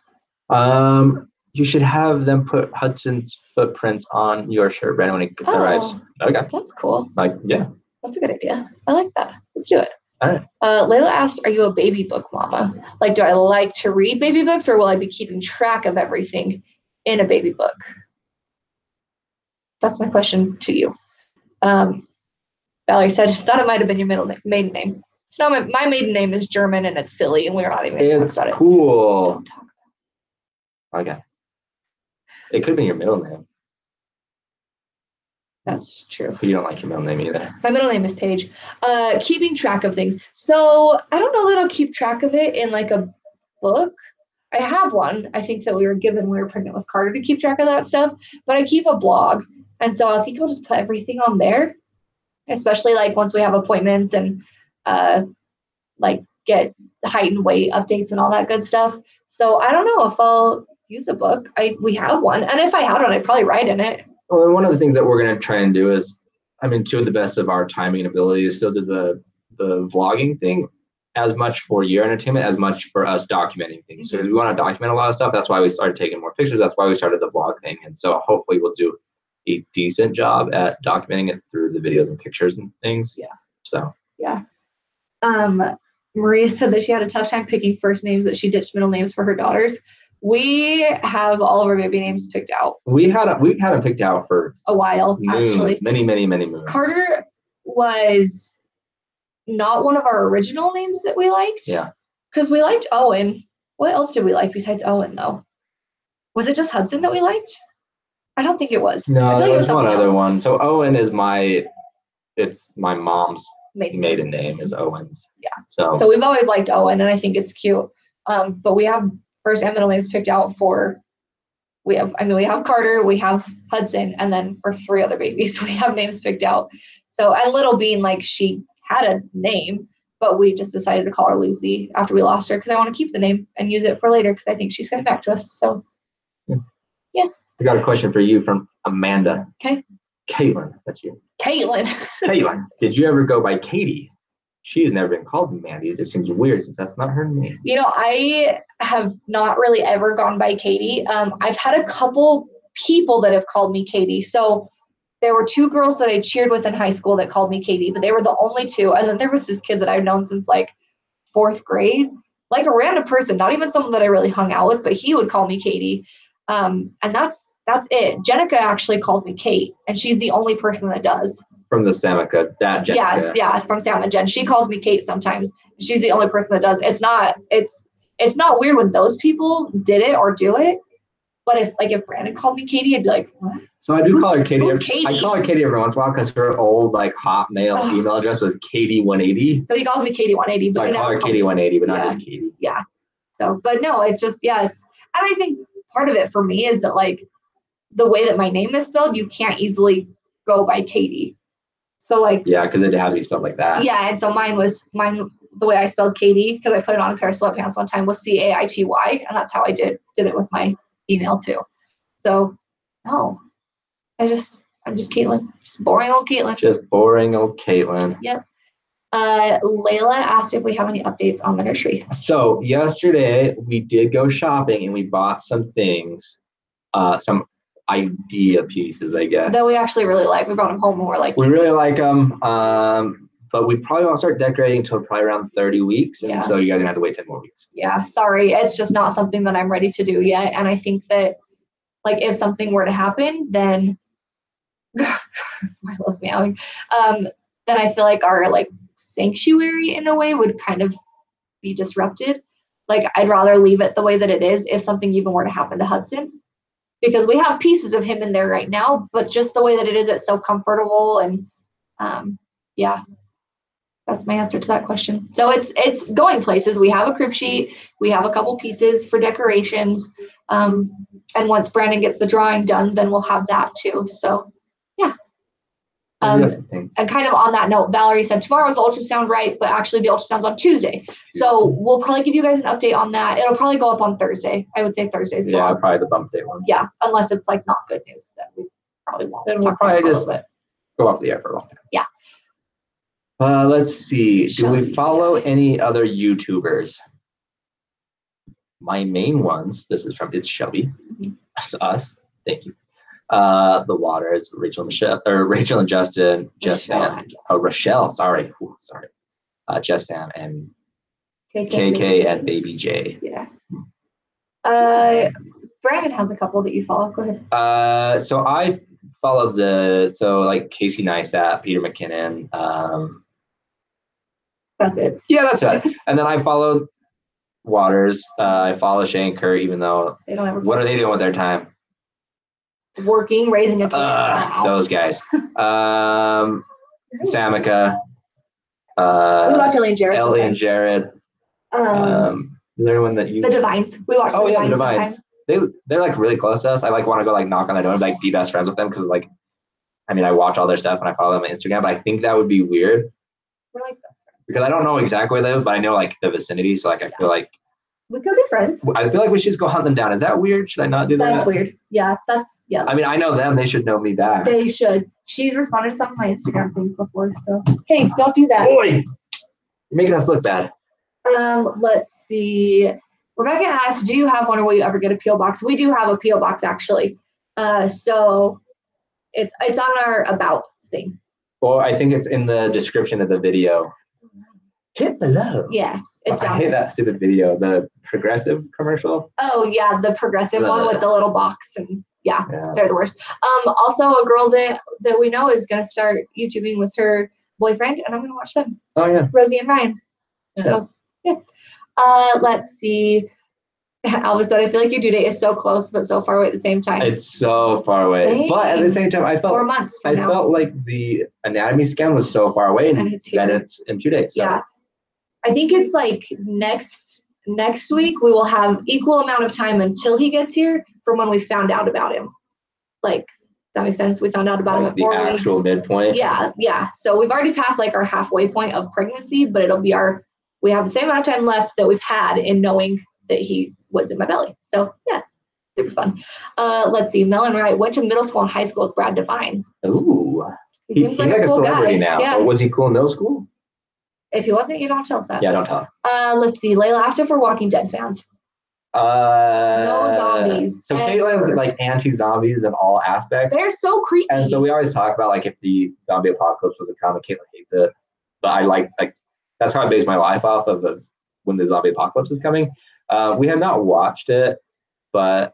You should have them put Hudson's footprints on your shirt, Brandon, when it arrives. Okay. That's cool. Yeah. That's a good idea. I like that. Let's do it. All right. Layla asked, are you a baby book mama? Like, do I like to read baby books or will I be keeping track of everything in a baby book? That's my question to you. Valerie said, thought it might have been your maiden name. So no, my maiden name is German and it's silly and we're not even going to talk about it. Cool. Okay. It could have been your middle name. That's true. But you don't like your middle name either. My middle name is Paige. Keeping track of things. So I don't know that I'll keep track of it in like a book. I have one, I think, that we were given when we were pregnant with Carter to keep track of that stuff. But I keep a blog. And so I think I'll just put everything on there, especially like once we have appointments and like get height and weight updates and all that good stuff. So I don't know if I'll use a book. We have one, and if I had one, I'd probably write in it. Well, one of the things that we're going to try and do is, to the best of our timing and ability, is still do the vlogging thing as much for your entertainment as much for us documenting things. So we want to document a lot of stuff. That's why we started taking more pictures. That's why we started the vlog thing. And so hopefully we'll do a decent job at documenting it through the videos and pictures and things. Yeah. So. Yeah. Maria said that she had a tough time picking first names, that she ditched middle names for her daughters. We have all of our baby names picked out. We've had them picked out for a while, actually. Many moons. Carter was not one of our original names that we liked. Yeah. Because we liked Owen. What else did we like besides Owen, though? Was it just Hudson that we liked? I don't think it was. No, there was one other one. So Owen is my mom's maiden name is Owens. Yeah. So we've always liked Owen, and I think it's cute. But we have first and middle names picked out for. We have Carter, we have Hudson, and then for 3 other babies, we have names picked out. So and Little Bean, like, she had a name, but we just decided to call her Lucy after we lost her because I want to keep the name and use it for later because I think she's coming back to us. So, yeah. I got a question for you from Amanda. Okay. Caitlin, that's you. Caitlin. Did you ever go by Katie? She has never been called Mandy. It just seems weird since that's not her name. I have not really ever gone by Katie. I've had a couple people that have called me Katie. So there were 2 girls that I cheered with in high school that called me Katie, but they were the only 2. And then there was this kid that I've known since like 4th grade, like a random person, not even someone that I really hung out with, but he would call me Katie. And that's it. Jenica actually calls me Kate, and she's the only person that does. From the Samica, that Jenica. Yeah, from Sam and Jen. She calls me Kate sometimes. She's the only person that does. It's not weird when those people did it or do it. But if Brandon called me Katie, I'd be like, what? So I do call her Katie. Katie? I call her Katie every once in a while because her old Hotmail email address was Katie180. So he calls me Katie180. So I call her Katie180, but not just Katie. Yeah. So, but no, it's just, and I think part of it for me is that the way that my name is spelled, you can't easily go by Katie. So yeah, because it had to be spelled like that. Yeah, and so mine the way I spelled Katie, because I put it on a pair of sweatpants one time, was Caity, and that's how I did it with my email too. So no, I'm just Caitlin, just boring old Caitlin. Just boring old Caitlin. Yep. Layla asked if we have any updates on the nursery. So yesterday we did go shopping and we bought some things, some idea pieces, I guess. That we actually really like. We brought them home and we're like, we really like them. But we probably won't start decorating until probably around 30 weeks. And so you guys are gonna have to wait 10 more weeks. Yeah, sorry. It's just not something that I'm ready to do yet. And I think that if something were to happen, then Marla's meowing. Then I feel like our sanctuary in a way would kind of be disrupted. I'd rather leave it the way that it is if something even were to happen to Hudson. Because we have pieces of him in there right now, but just the way that it is, it's so comfortable. And that's my answer to that question. So it's going places. We have a crib sheet. We have a couple pieces for decorations. And once Brandon gets the drawing done, then we'll have that too. So yeah. And kind of on that note, Valerie said tomorrow's the ultrasound, right? But actually the ultrasound's on Tuesday. So we'll probably give you guys an update on that. It'll probably go up on Thursday. I would say Thursday's yeah, probably the bump day one. Yeah, unless it's not good news, then we probably won't. Then we'll probably just go off the air for a long time. Yeah. Let's see. Do we follow any other YouTubers? My main ones. This is from It's Shelby. That's us. Thank you. The Waters, Rachel and Justin, Jeff Fan. Rochelle. Sorry. Jess Fan and KK and Baby J. Yeah. Brandon has a couple that you follow. Go ahead. So I follow Casey Neistat, Peter McKinnon. That's it. Yeah, that's it. And then I follow Waters. I follow Shane Kerr, even though they don't ever. What are they doing with their time? Working, raising a kid. Those guys. Samica. We watch Ellie and Jared. Is there anyone that you? The Divines. We watch. The Divines. They're really close to us. I want to go knock on their door and be best friends with them because I watch all their stuff and I follow them on Instagram. But I think that would be weird. We're best friends. because I don't know exactly where they live, but I know like the vicinity. So like I feel like We could be friends. we should just go hunt them down. Is that weird? Should I not do that? That's weird. Yeah, yeah. I mean, I know them. They should know me back. They should. She's responded to some of my Instagram things before, so hey, don't do that. Boy, you're making us look bad. Let's see. Rebecca asked, "Do you have one, or will you ever get a PO box?" We do have a PO box actually. So it's on our about thing. Well, I think it's in the description of the video. Hit below. Yeah, it's down I hate there. that stupid video, the Progressive commercial. Oh yeah, the Progressive one with the little box, and yeah, Yeah. they're the worst. Also a girl that we know is gonna start YouTubing with her boyfriend, and I'm gonna watch them. Oh yeah. Rosie and Ryan. Yeah. So yeah. Let's see. Alva said, "I feel like your due date is so close, but so far away at the same time." It's so far away, but at the same time, I 4 months from now. felt like the anatomy scan was so far away, And it's here. that it's in 2 days. So. Yeah, I think it's like next week we will have equal amount of time until he gets here from when we found out about him. Like, that makes sense. We found out about him at 4 weeks. The actual midpoint. Yeah. So we've already passed like our halfway point of pregnancy, but it'll be we have the same amount of time left that we've had in knowing that he was in my belly. So yeah, super fun. Let's see. Melon Wright went to middle school and high school with Brad Devine. Ooh. He seems He's like a cool celebrity guy. now. Yeah. So was he cool in middle school? If he wasn't, you don't tell us that. Yeah, don't tell us. Let's see. Layla asked if we're Walking Dead fans. No zombies. So Caitlin's like anti-zombies in all aspects. They're so creepy. And so we always talk about like if the zombie apocalypse was a comic, Caitlin hates it. But I like that's how I base my life off of when the zombie apocalypse is coming. We have not watched it, but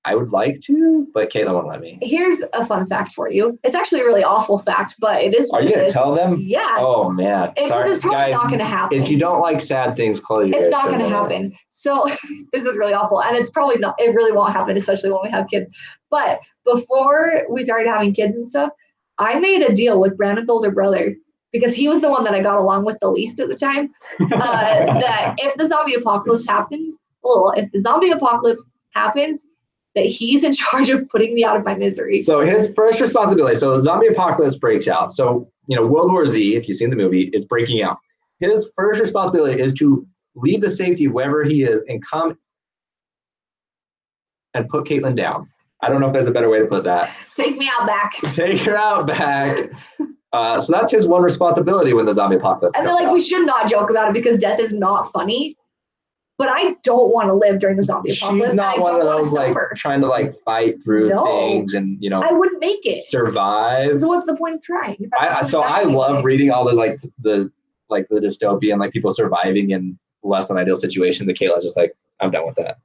I would like to, but Caitlin won't let me. Here's a fun fact for you. It's actually a really awful fact, but it is. Are you gonna tell them? Yeah. Oh man. Sorry, it's probably guys, not gonna happen. If you don't like sad things, close your ears. It's not gonna happen. So this is really awful, and it's probably not. It really won't happen, especially when we have kids. But before we started having kids and stuff, I made a deal with Brandon's older brother, because he was the one that I got along with the least at the time, that if the zombie apocalypse happens, that he's in charge of putting me out of my misery. So his first responsibility, so the zombie apocalypse breaks out. So, World War Z, if you've seen the movie, it's breaking out. His first responsibility is to leave the safety wherever he is and come and put Caitlin down. I don't know if there's a better way to put that. Take me out back. Take her out back. So that's his one responsibility when the zombie apocalypse comes out. We should not joke about it because death is not funny. But I don't want to live during the zombie apocalypse. She's not one of those trying to fight through things and I wouldn't make it. Survive. So what's the point of trying? I love reading all the dystopian people surviving in less than ideal situation. The Kayla's just I'm done with that.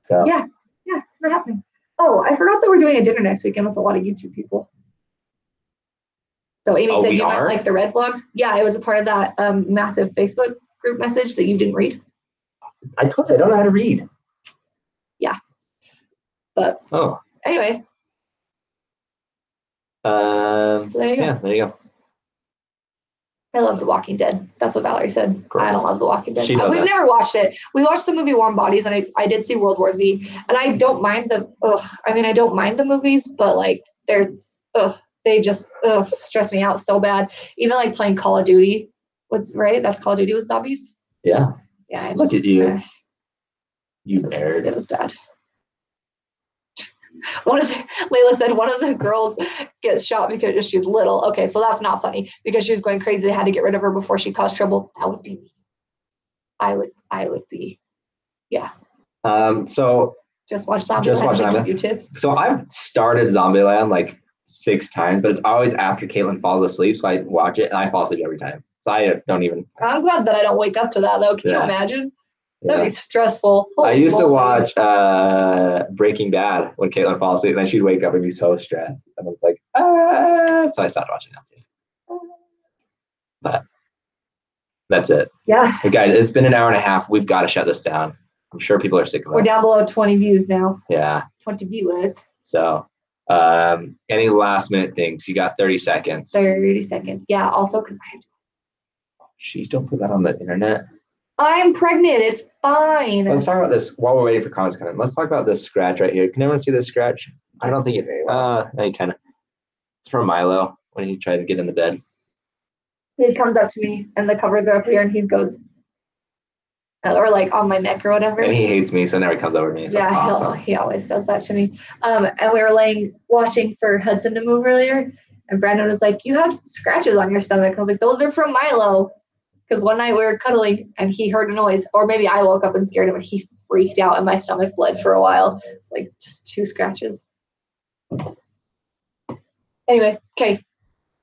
So yeah, it's not happening. Oh, I forgot that we're doing a dinner next weekend with a lot of YouTube people. So Amy said you might like the red vlogs. Yeah, it was a part of that massive Facebook group message that you didn't read. I told you I don't know how to read. Yeah. But anyway. So there you go. Yeah, there you go. I love The Walking Dead. That's what Valerie said. I don't love The Walking Dead. We've never watched it. We watched the movie Warm Bodies, and I did see World War Z. And I don't mind I don't mind the movies, but they just stress me out so bad. Even playing Call of Duty. That's Call of Duty with zombies? Yeah. Yeah. Look at you. You nerd. It was bad. Layla said one of the girls gets shot because she's little. Okay, so that's not funny because she was going crazy. They had to get rid of her before she caused trouble. That would be me. I would be. Yeah. So just watch Zombieland. Give you tips. So I've started Zombieland 6 times, but it's always after Caitlin falls asleep. So I watch it and I fall asleep every time. So I don't even. I'm glad that I don't wake up to that though. Can you imagine? That'd be stressful. I used to watch Breaking Bad when Caitlin falls asleep, and then she'd wake up and be so stressed. And I was like, So I stopped watching that too. But that's it. Yeah. Hey guys, it's been an hour and a half. We've got to shut this down. I'm sure people are sick of it. We're down below 20 views now. Yeah. 20 viewers. So, any last minute things? You got 30 seconds. 30 seconds. Yeah. Also, because I have to. Jeez, don't put that on the internet. I'm pregnant. It's fine. Let's talk about this while we're waiting for comments to come in. Let's talk about this scratch right here. Can everyone see this scratch? I don't think it very well. Kind of. It's from Milo when he tried to get in the bed. He comes up to me and the covers are up here and he goes, or like on my neck or whatever. And he hates me, so now he comes over to me. So Yeah, awesome. he always does that to me. And we were watching for Hudson to move earlier, and Brandon was like, "You have scratches on your stomach." I was like, "Those are from Milo." Because one night we were cuddling and he heard a noise, or maybe I woke up and scared him and he freaked out and my stomach bled for a while. It's like just 2 scratches. Anyway, okay.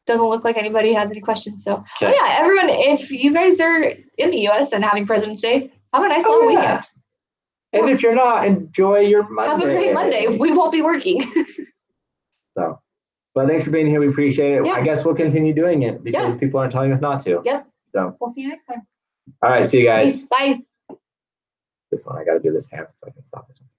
Doesn't look like anybody has any questions. So, Okay. yeah, everyone, if you guys are in the U.S. and having President's Day, have a nice long weekend. And if you're not, enjoy your Monday. Have a great Monday. We won't be working. So, but thanks for being here. We appreciate it. Yeah. I guess we'll continue doing it because people aren't telling us not to. Yep. So We'll see you next time. All right. See you guys. Bye. This one, I got to do this hand so I can stop this one.